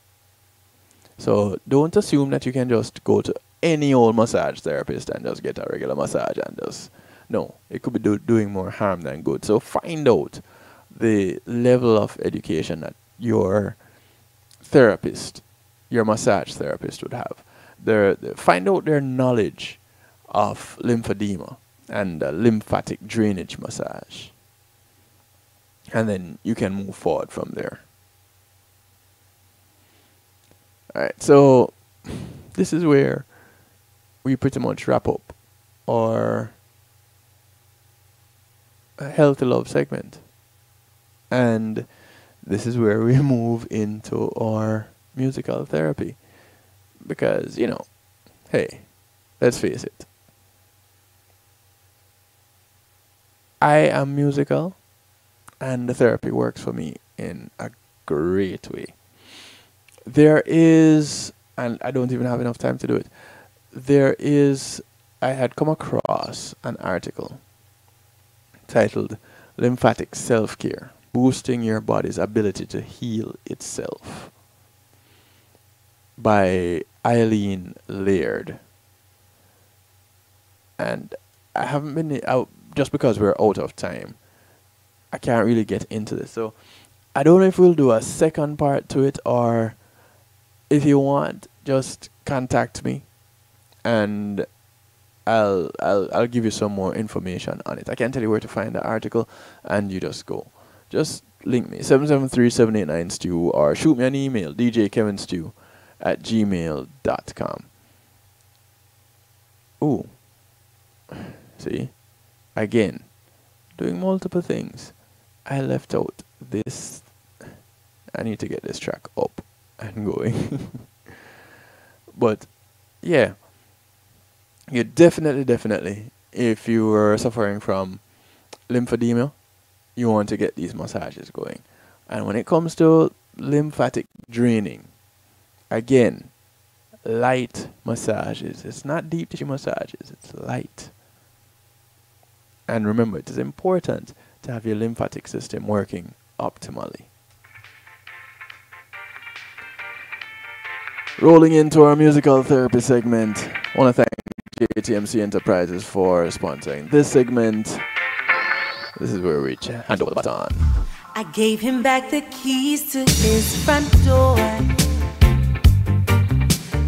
So don't assume that you can just go to any old massage therapist and just get a regular massage and just... No, it could be doing more harm than good. So find out the level of education that your therapist, your massage therapist would have. Find out their knowledge of lymphedema and lymphatic drainage massage. And then you can move forward from there. Alright, so this is where we pretty much wrap up our Healthy Love segment. And this is where we move into our musical therapy. Because, you know, hey, let's face it. I am musical, and the therapy works for me in a great way. There is, and I don't even have enough time to do it, I had come across an article titled Lymphatic Self-Care, Boosting Your Body's Ability to Heal Itself by Eileen Laird. And I haven't been out, just because we're out of time, I can't really get into this. So I don't know if we'll do a second part to it, or if you want, just contact me and I'll give you some more information on it. I can't tell you where to find the article, and you just go. Just link me, 773-789-STEW, or shoot me an email, djkevinstew@gmail.com. Ooh. See? Again, doing multiple things. I left out this. I need to get this track up and going. But yeah, you definitely, if you are suffering from lymphedema, you want to get these massages going. And when it comes to lymphatic draining, again, light massages. It's not deep tissue massages, it's light. And remember, it is important to have your lymphatic system working optimally. Rolling into our musical therapy segment, I want to thank JTMC Enterprises for sponsoring this segment. This is where we hand over the baton. I gave him back the keys to his front door.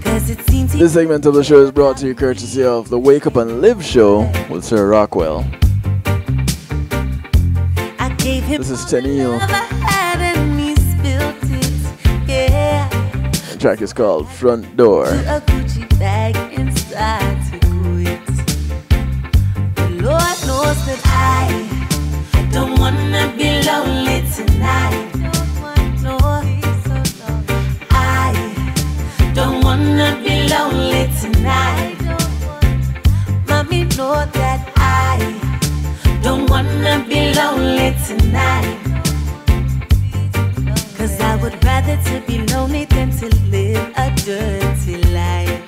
This segment of the show is brought to you courtesy of the Wake Up and Live show with Sir Rockwell. This is Tenille. The track is called Front Door. A Gucci bag inside to quit. The Lord knows that I don't wanna be lonely tonight. I don't wanna be lonely tonight. Mommy know that I don't wanna be lonely tonight. 'Cause I would rather to be lonely than to live a dirty life.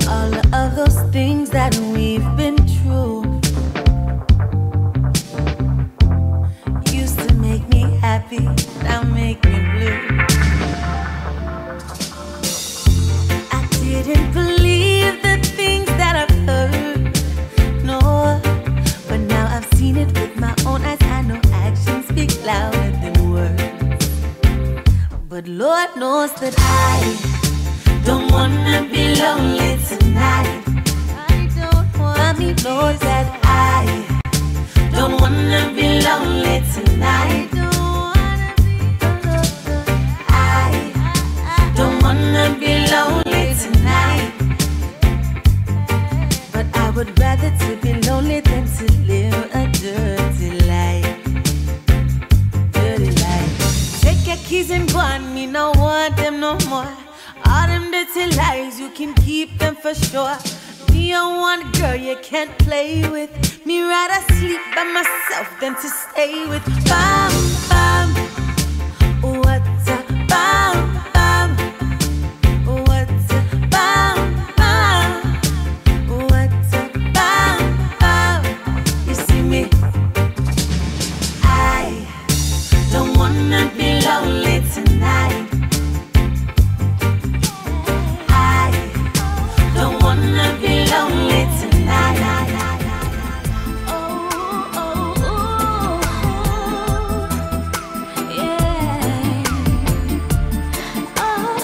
All of those things that we've been through used to make me happy, now make me blue. I didn't believe the things that I've heard, no, but now I've seen it with my own eyes. I know actions speak louder than words. But Lord knows that I don't wanna be lonely tonight. I don't want. Mommy knows that I don't wanna be lonely tonight. I don't wanna be lonely tonight. But I would rather to be lonely than to live a dirty life. Dirty life. Take your keys and go on, me no want them no more. All them dirty lies, you can keep them for sure. Me a one girl you can't play with. Me rather sleep by myself than to stay with. Bam, bam, what's a bam, bam, what's a bam, bam, what's a bam, bam. You see me? I don't wanna be lonely tonight. Don't wanna be lonely tonight. Oh, oh, oh, yeah. Oh,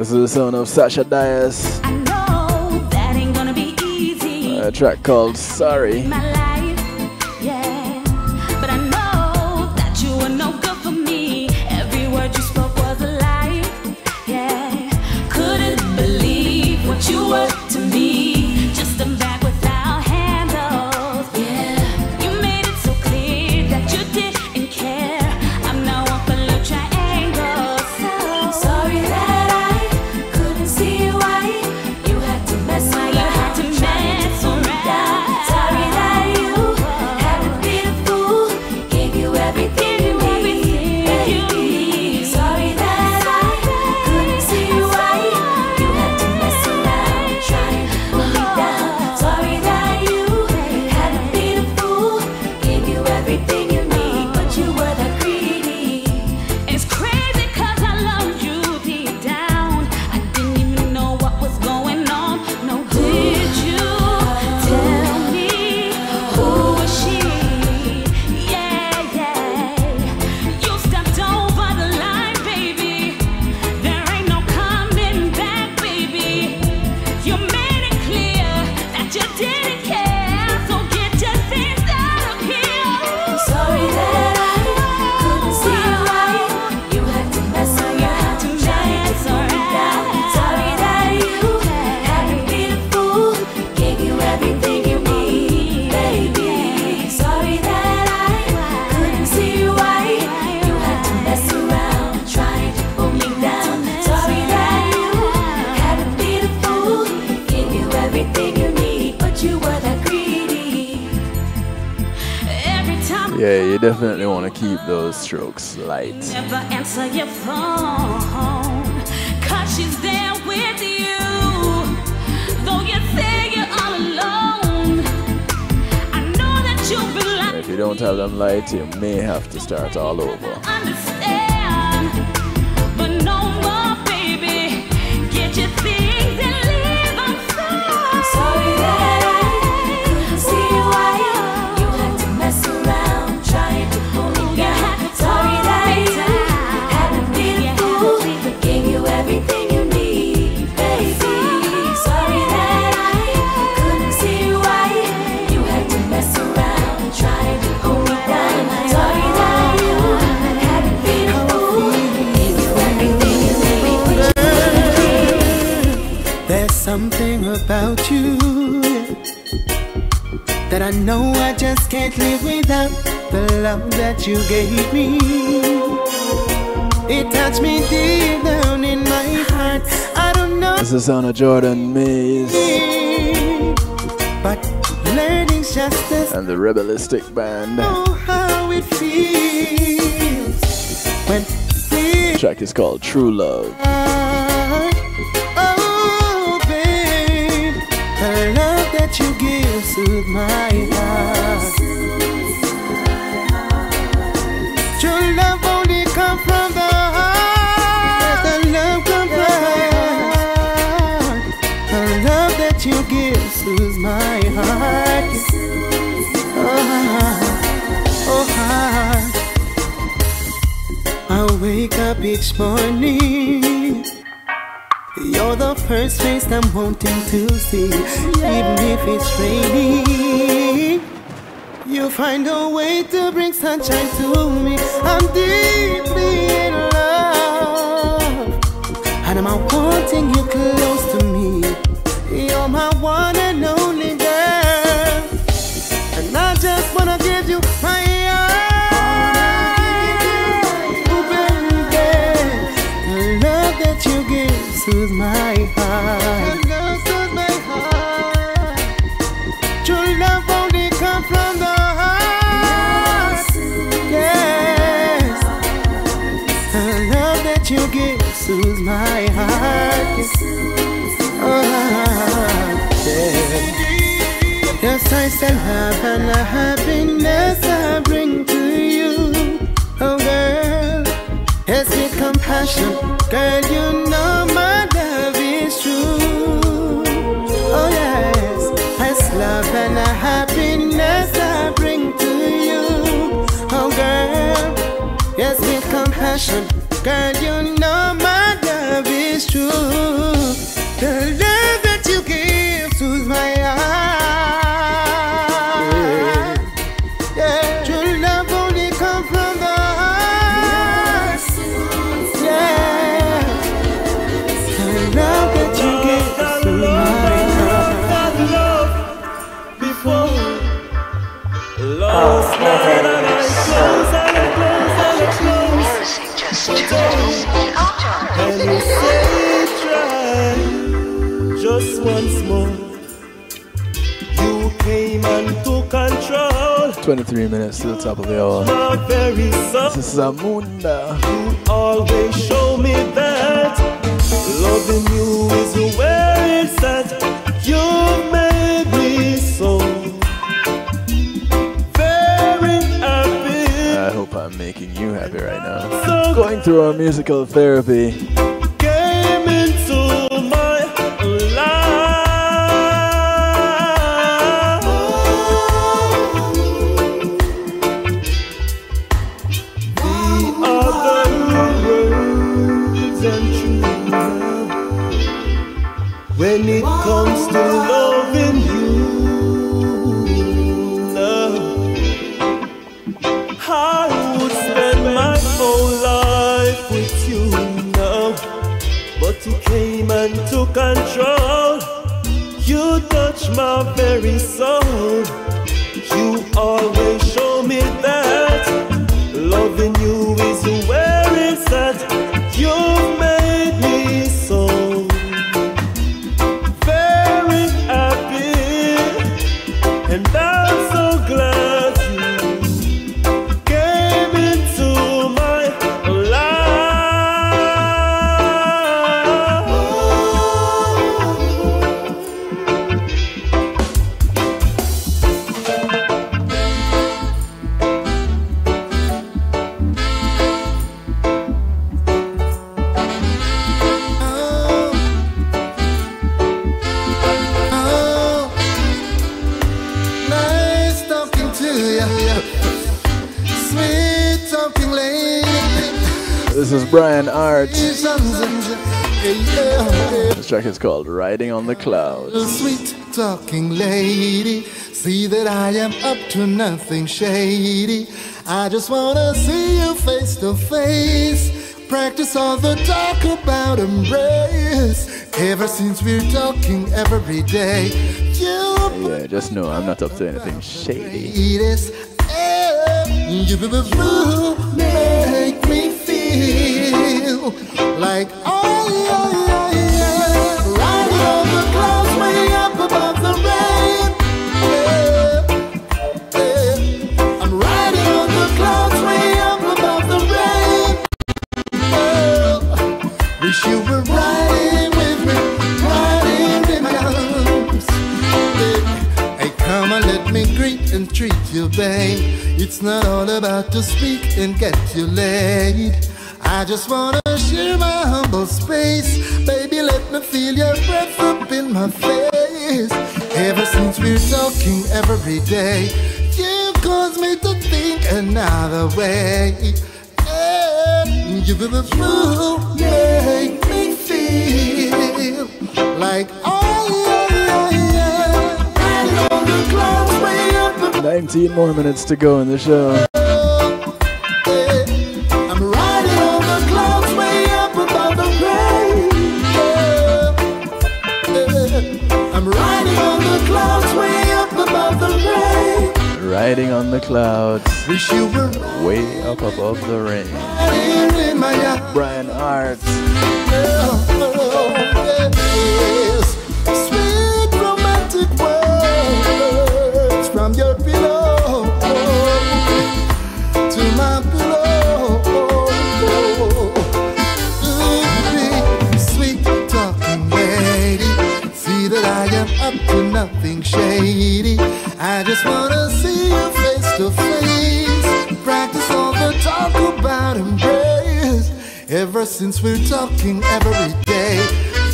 This is the sound of Sasha Dias. I know that ain't gonna be easy. A track called Sorry. My life, yeah. But I know that you were no good for me. Every word you spoke was a lie, yeah. Couldn't believe what you were to me. Just a bag without handles, yeah. You made it so clear that you didn't care. I'm now up a little triangle. So sorry that I couldn't see why you had to mess around. Sorry that you definitely want to keep those strokes light. Never answer your phone, 'cause she's there with you. Though you say you're all alone, I know that you've been lying. If you don't have them light, you may have to start all over. Understand, but no more, baby. Get your things and leave. I'm sorry that I couldn't see why you had to mess around trying to pull me down. Sorry that I haven't been a fool, but gave you everything you need, baby. Sorry that I couldn't see why you had to mess around trying to pull me down. Sorry that you haven't been a fool, gave you everything you need. There's something about you that I know I just can't live without. The love that you gave me, it touched me deep down in my heart. I don't know. This is on a Jordan Mays but learning's just as and the Rebellistic Band. know how it feels when The track is called True Love. oh babe, the love that you give soothes my heart. True love only come from the heart. The love come from the heart. The love that you give soothes my heart. Oh heart. I wake up each morning, you're the first face I'm wanting to see. Even if it's raining, you find a way to bring sunshine to me. I'm deeply in love, and I'm wanting you close to me. You're my one and only girl, and I just wanna give you my heart. Oh baby, the love that you give soothes my heart. The love soothes my heart. True love only come from the heart. Yes, the love that you give soothes my heart. Oh, yeah. Yes, I said love and the happiness I bring to you. Oh girl, yes, with compassion, girl, you know my love is true. Oh yes, it's love and the happiness I bring to you. Oh girl, yes, with compassion, girl, you know my love is true. The love that you give soothes my heart. Yeah. True love only come from the heart. Yeah. The love that you give soothes my heart. Before last night and I close and you say try just once more. You came and took control. 23 minutes to the top of the hour. My very soul. This is Zamunda. You always show me that loving you is where it's at. You made me so very happy. I hope I'm making you happy right now. Going through our musical therapy. Came into my life. The other words and true love. When it comes to loving you, love, I would spend my whole life with you now. But you came and took control. You touched my very soul. You always show me that loving you is where it's at. You've made me so very happy, and I'm so glad you Brian Art. This track is called Riding on the Clouds. Sweet talking lady, see that I am up to nothing shady. I just wanna see you face to face. Practice all the talk about embrace. Ever since we're talking every day, yeah, just know I'm not up to anything shady. You make me feel like riding on the clouds way up above the rain. I'm riding on the clouds way up above the rain. Wish you were riding with me, riding in my arms. Hey, come on, let me greet and treat you, babe. It's not all about to speak and get you laid. I just wanna share my humble space. Baby, let me feel your breath up in my face. Ever since we're talking every day, you caused me to think another way. You make me feel like riding on the clouds way up. 19 more minutes to go in the show. I'm riding on the clouds way up above the rain. I'm riding on the clouds way up above the rain. Riding on the clouds, way up above the rain. Brian Art. Sweet romantic words from your pillow to my pillow. Sweet talking lady, see that I am up to nothing shady. I just wanna see you face to face. Practice all the talk about embrace. Ever since we're talking every day,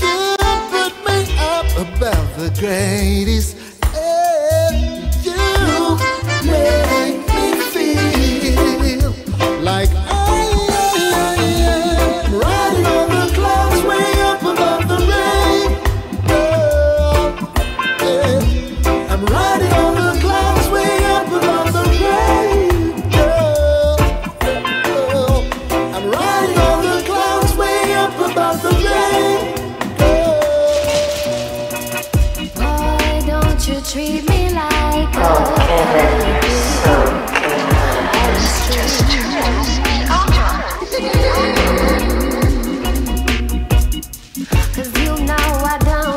you put me up above the greatest. And you make me feel like I'm riding on the clouds way up above the rain. I'm riding on the clouds way up above the rain. I'm riding on the clouds way up above the rain. Boy, don't you treat me like a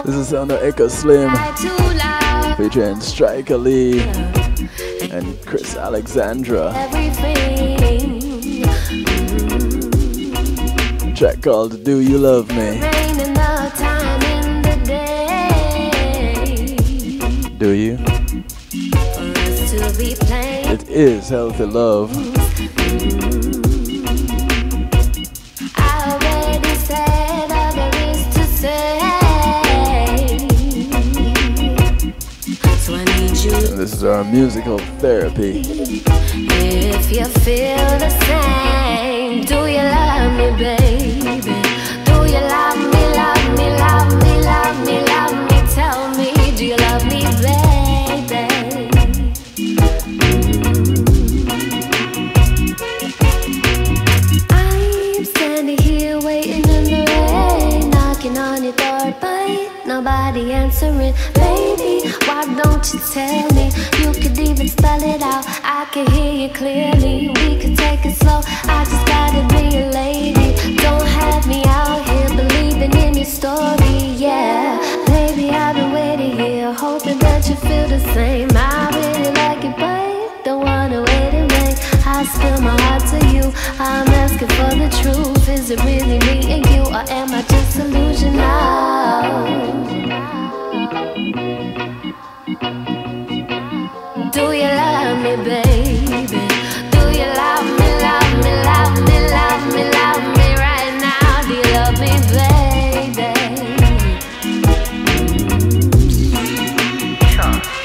This is under Echo Slim, featuring Striker Lee and Chris Alexandra. A track called Do You Love Me? Do you? It is Healthy Love. And this is our musical therapy. If you feel the same, do you love me, baby? Do you love me, love me, love me, love me, love me? Tell me, do you love me, baby? I'm standing here waiting in the rain, knocking on your door, but nobody answering. Baby, why don't you tell me? You could even spell it out, I can hear you clearly. We could take it slow, I just gotta be a lady. Don't have me out here believing in your story, yeah. Baby, I've been waiting here, hoping that you feel the same. I really like it, but don't wanna wait in vain. I spill my heart to you, I'm asking for the truth. Is it really me and you, or am I just illusion now? Do you love me, baby? Do you love me, love me, love me, love me, love me right now? Do you love me, baby?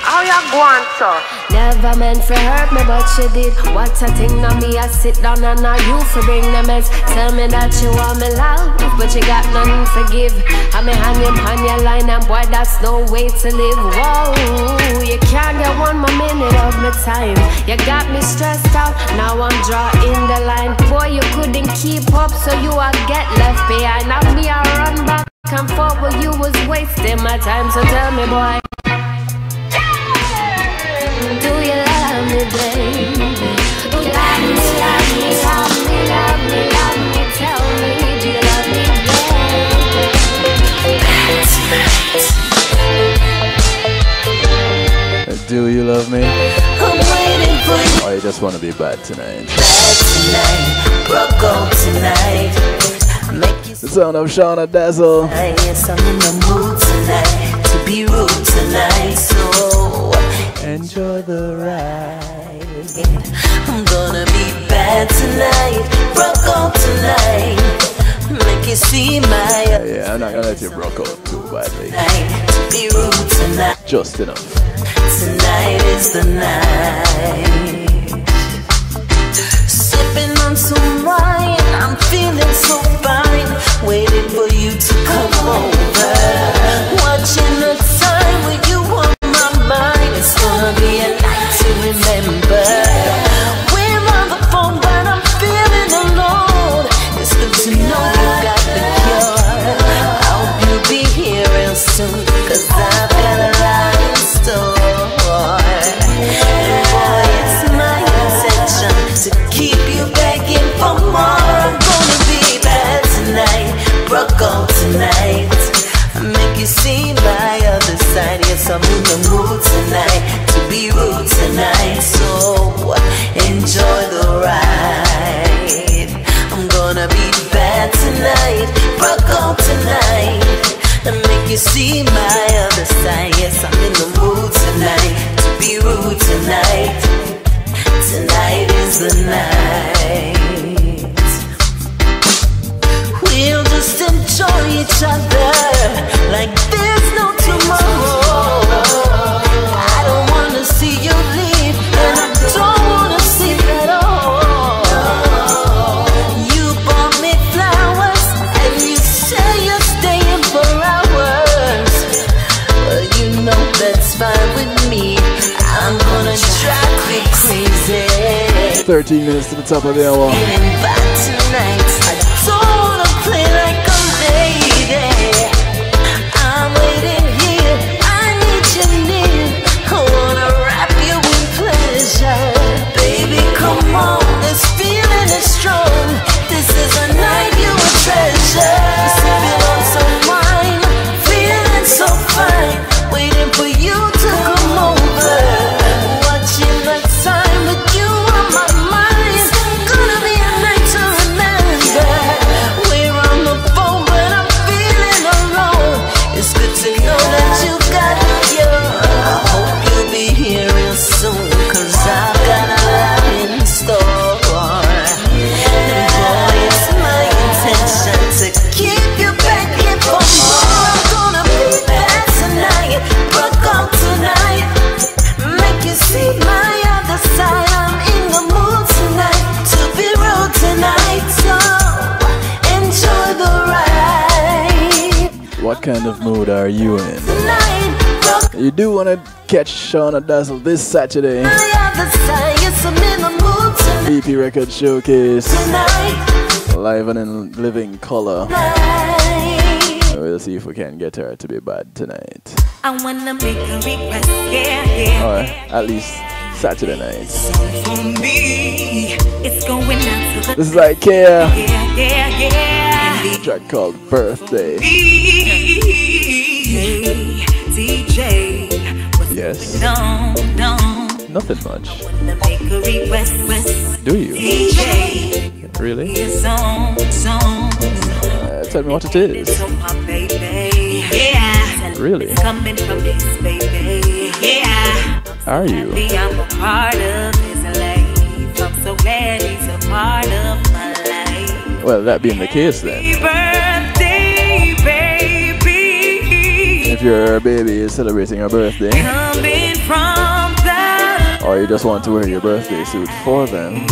How you going, so? Now never meant for hurt me, but she did. What a thing now me, I sit down and now you for bring the mess. Tell me that you want me love, but you got nothing to give. I me hang him on your line and boy, that's no way to live. Whoa, you can't get one more minute of my time. You got me stressed out, now I'm drawing the line. Boy, you couldn't keep up, so you are get left behind. Now me I run back and forward, you was wasting my time. So tell me, boy, do you love me, baby? Do you love me, love me, love me, love me, love me? Tell me, do you love me, baby? Do you love me? I'm waiting for you. Or you just want to be bad tonight? Bad tonight, broke on tonight. The sound of Shauna Dazzle. Yes, I'm in the mood tonight to be rude tonight, so enjoy the ride. I'm gonna be bad tonight, broke out tonight, make you see my yeah, I'm not gonna let you broke out too badly. To be rude tonight, just enough. Tonight is the night. Sipping on some wine, I'm feeling so fine, waiting for you to come over. Watching the time with you on my mind, it's gonna be a night to remember. We're on the phone, but I'm feeling alone. It's good to know you got the cure. I hope you'll be here real soon, 'cause I've got a lot in store. And boy, it's my intention to keep you begging for more. I'm gonna be bad tonight, broke on tonight, make you see my other side. Yes, I'm in the mood tonight to be rude tonight, so enjoy the ride. I'm gonna be bad tonight, broke on tonight, and make you see my other side. Yes, I'm in the mood tonight to be rude tonight. Tonight is the night. We'll just enjoy each other like there's no tomorrow. I don't wanna see you leave, and I don't wanna sleep at all. You bought me flowers, and you say you're staying for hours. Well, you know that's fine with me. I'm gonna drive you crazy. 13 minutes to the top of the hour. Tonight, I don't wanna play like a lady. I'm waiting here, I need you near. I wanna wrap you in pleasure. Baby, come on, this feeling is strong. This is a night you will treasure. Sipping on some wine, feeling so fine, waiting for you to come over. Watching the time with you on my mind. Gonna be a night to remember. We're on the phone, but I'm feeling alone. It's good to know that you got the cure. I hope you'll be here real soon, 'cause I've got a lot in store. And boy, it's my intention to keep you begging for more. I'm gonna be bad tonight, broke out tonight, make you see my other side. I'm in the mood tonight to be rude tonight, so enjoy the ride. What kind of mood are you in? You do want to catch Shauna Dazzle this Saturday. My other side, yes, I'm in the mood tonight. BP Record Showcase. Live and in living color. We'll see if we can get her to be bad tonight. I wanna make a request, yeah. Or at least Saturday night. For me, it's going out to the This is IKEA. yeah. Track called Birthday. Hey, DJ, Yes. no. Nothing much. Make a request, Do you? DJ. Really? Song. Tell me what it is. Yeah. Really? Coming from this baby. Yeah. Are you? I'm a part of his life. I'm so glad he's a part of my life. Well, that being the case then. Birthday, baby. If your baby is celebrating her birthday, Coming from the or you just want to wear your birthday suit for them,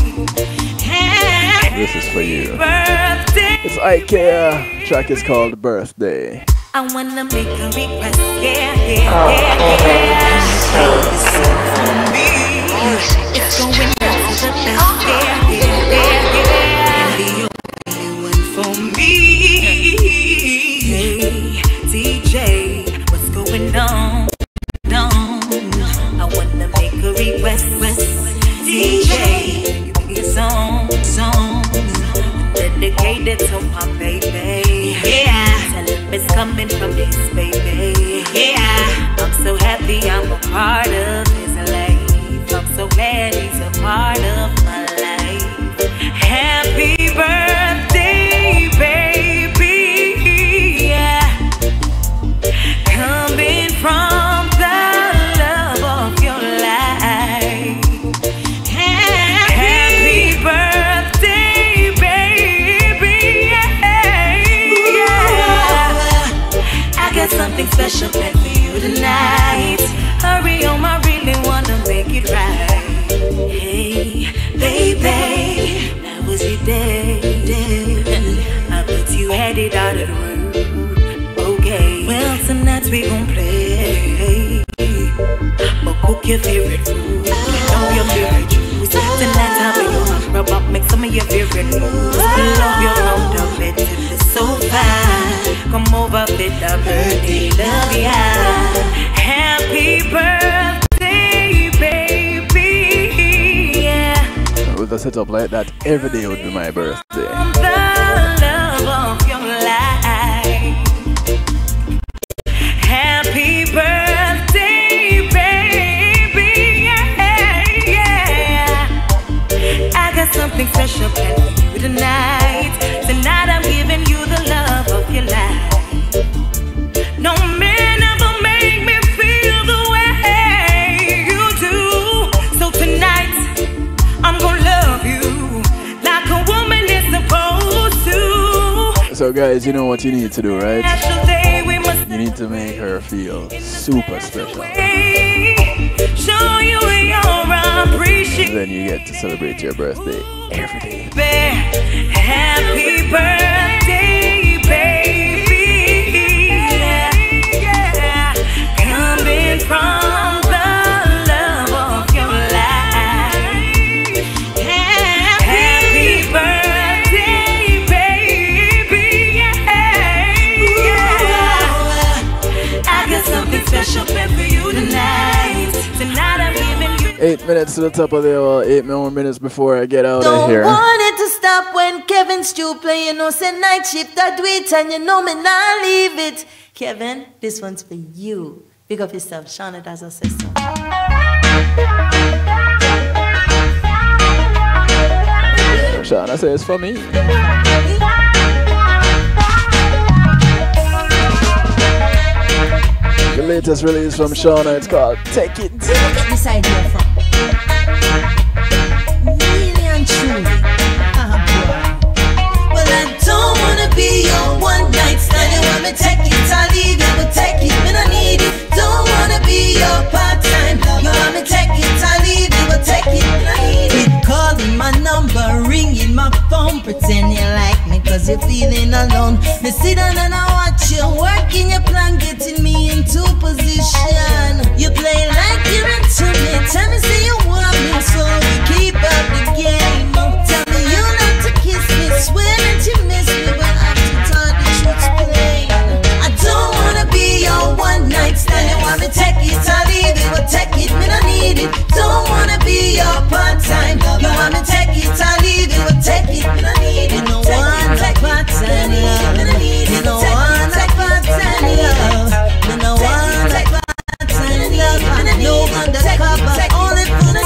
this is for you. It's IKEA. Track is called Birthday. I wanna make a request, yeah, yeah, yeah, yeah. It's going down to the best, yeah, yeah, yeah, yeah. And the only one for me. Hey, DJ, what's going on? I wanna make a request, DJ, you make a song, dedicated to my baby. Yeah. It's coming from this baby. Yeah, I'm so happy I'm a part of his life. I'm so glad he's a part of my life. Happy birthday, baby. Yeah, coming from the love of your life. Happy birthday, baby. I got something special planned for you tonight. Hurry on, I really wanna make it right. Hey, baby, that was your day. I bet you had it out of the room. Okay, well, tonight we gon' play. But cook your favorite food. Know your favorite juice. Tonight I'll be your rub up, make some of your favorite moves. Love your round up bed till it's so fine. Come over, fit the birthday, love ya. Happy birthday, baby. Yeah. With a setup like that, every day would be my birthday. The love of your life. Happy birthday, baby. Yeah. I got something special planned for you tonight. Tonight I'm giving you the love of your life. No man ever made me feel the way you do. So tonight I'm gonna love you like a woman is supposed to. So guys, you know what you need to do, right? You need to make her feel super special. Show you your appreciation. Then you get to celebrate your birthday every day. Happy birthday, baby. Yeah. Coming from the love of your life. Happy birthday, baby. Yeah. I got something special planned for you tonight. Tonight I'm giving you 8 minutes to the top of the hour, 8 more minutes before I get out of here. Don't want it to stop when Kevin Stew play. You know, say night shift, I do it, and you know me not leave it. Kevin, this one's for you. Big up yourself, Shauna, that's our sister. Shauna says for me. The latest release from Shauna, it's called Take It. Where did you get this idea from? Really and truly. Well, I don't wanna be your one night stand. You want me take it, I leave it, but take it, man, I need it. Don't wanna be your part-time. You want me take it, I leave it, but take it, man, I need it. Keep calling my number, ringing my phone, pretend you like me, cause you're feeling alone. Me sit down and I watch you working your plan, getting me into position. You play like you're into me. Tell me, say you want me, so we keep up the game. Tell me you like to kiss me, swear that you miss me, but after taught the truth's plain. I don't wanna be your one night stand. You want me take it, I leave it, but take it, me I need it. Don't wanna be your part-time. You want me take it, I leave it, but take it, me I need it. You know one like part-time love. You know one like part-time love. You know one like part-time love. No undercover, only for the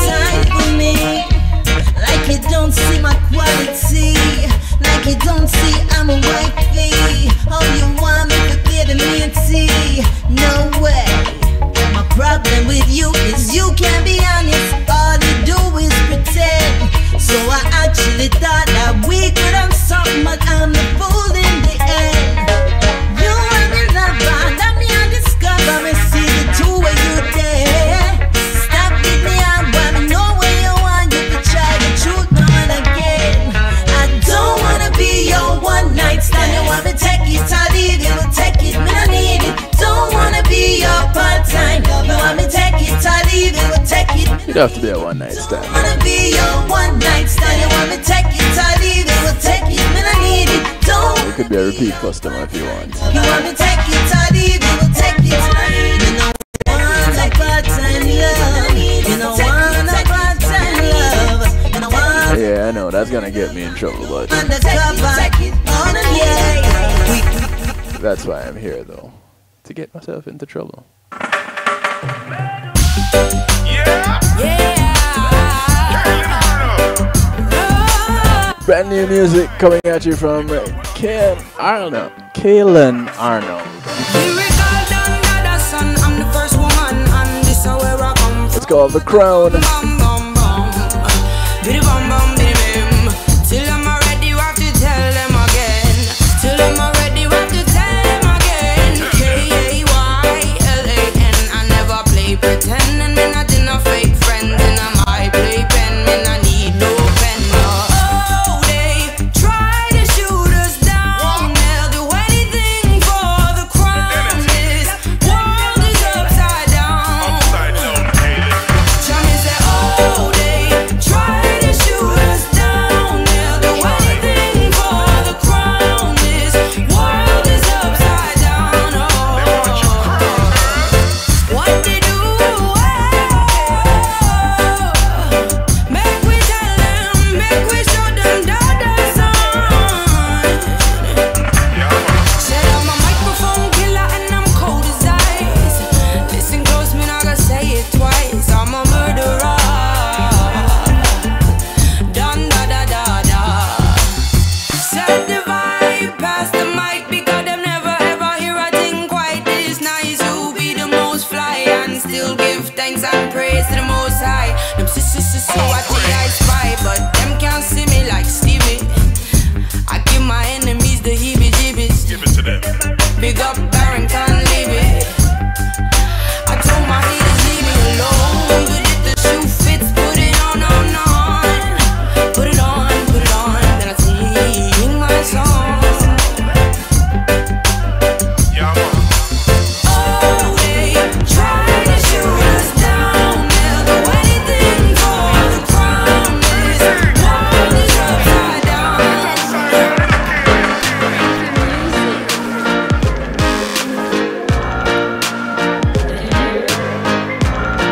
have to be a one night stand. Wanna be your one night stand. You want me take it, I leave it, we'll take it, man, I need it. Don't. You could be a repeat customer if you want. You want me take it, I leave it, we'll take it, man, I need it. You know, want a part-time love. You know, want a part-time love. You know, want. Yeah, I know that's gonna get me in trouble, but that's why I'm here, though, to get myself into trouble. Brand new music coming at you from Kaylin Arnold. It's called The Crown. Till I'm already, you have to tell them again. Till I'm already, you have to tell them again. K-A-Y-L-A-N. I never play pretend, and me not in a fake friend. And I might play pen, and I need no pen. Oh, they try to shoot us down. They'll do anything for the crown. This world is upside down. Chummy say, oh, they try to shoot us down. Big up Barrington, leave it. I told my haters leave me alone, but if the shoe fits, put it on, put it on, then I sing my songs. Oh, they try to shoot us down, they'll do anything for the crown. This world is upside down.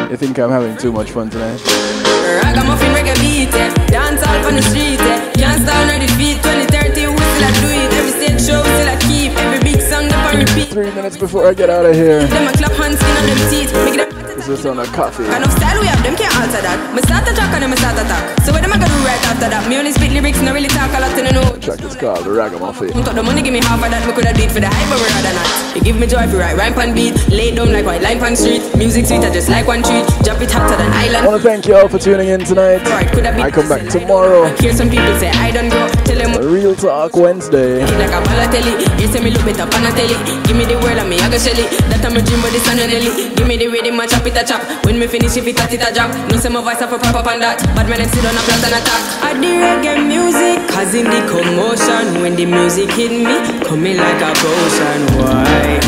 You think I'm having too much fun tonight? Ragamuffin reggae beat, dance all on the street, can't stand on the feet. 2030, we still a do it. Every stage show, we still a keep. Every big song, them on repeat. 3 minutes before I get out of here. Them a clap hands, skin on them teeth. Make them. This is on a coffee. Kind of style we have, them can't alter that. Me start a track and them start attack. So what am I gonna do right after that? Me only speak lyrics, no really talk a lot in the know. The track is called The Ragamuffin. Who thought the money give me half of that? Me coulda do it for the hype, but rather not. It give me joy if you write rhyme pan beat. Lay down like white line pan street. Music sweet, I just like one treat. Drop it hotter than island. I want to thank you all for tuning in tonight. I come back tomorrow. Hear some people say I don't go. Tell them Real Talk Wednesday. like a Balotelli. You say me look better pan a telly. Give me the word and me I go shelly. That I'm a dream but it's annually. Give me the rhythm and chop it a chop. When me finish if it a drop. No say my voice up for proper on that. But when I sit on a flat and attack. I the reggae music causing the commotion. When the music hit me, coming like a potion. Why?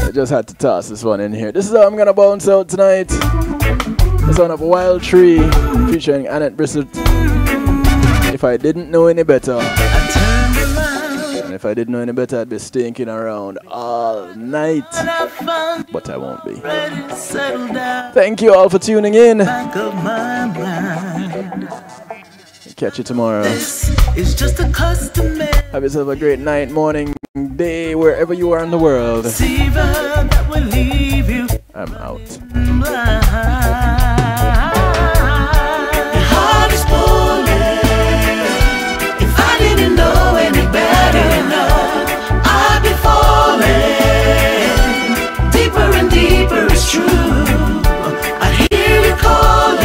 I just had to toss this one in here. This is how I'm gonna bounce out tonight. This one of Wild Tree featuring Annette Brissett. If I didn't know any better. And if I didn't know any better, I'd be stinking around all night. But I won't be. Thank you all for tuning in. Catch you tomorrow. It's just a custom. Have yourself a great night, morning, day, wherever you are in the world. That will leave you. I'm out. Your heart is pulling. If I didn't know any better, I'd be falling deeper and deeper. It's true. I hear you calling.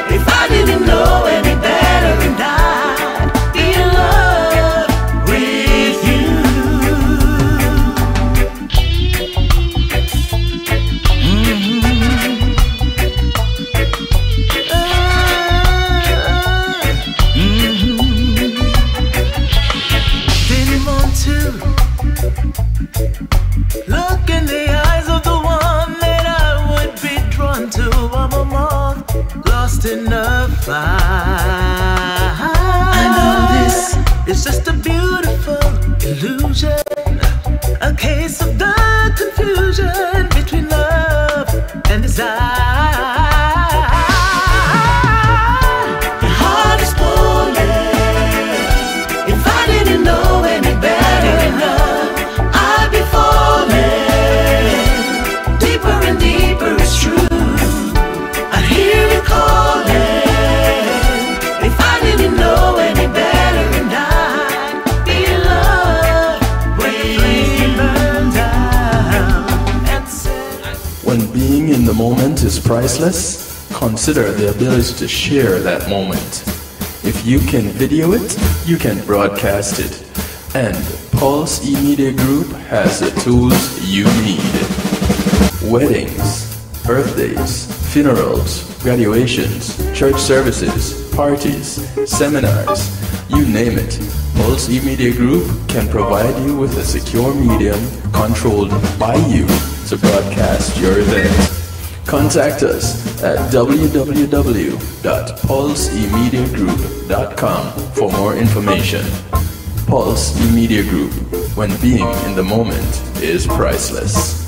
If I didn't know any better, and I'd be in love with you. Mm-hmm. enough. I know this is just a beautiful illusion, a case of the confusion between love and desire. Your heart is falling. If I didn't know any better, I'd be falling deeper and deeper. It's true. I hear you calling. If I didn't know any better, and I'd be in love. Burn down and say. When being in the moment is priceless, consider the ability to share that moment. If you can video it, you can broadcast it. And Pulse E-Media Group has the tools you need. Weddings, birthdays, funerals, graduations, church services, parties, seminars, you name it. Pulse E-Media Group can provide you with a secure medium controlled by you to broadcast your event. Contact us at www.pulseemediagroup.com for more information. Pulse E-Media Group, when being in the moment is priceless.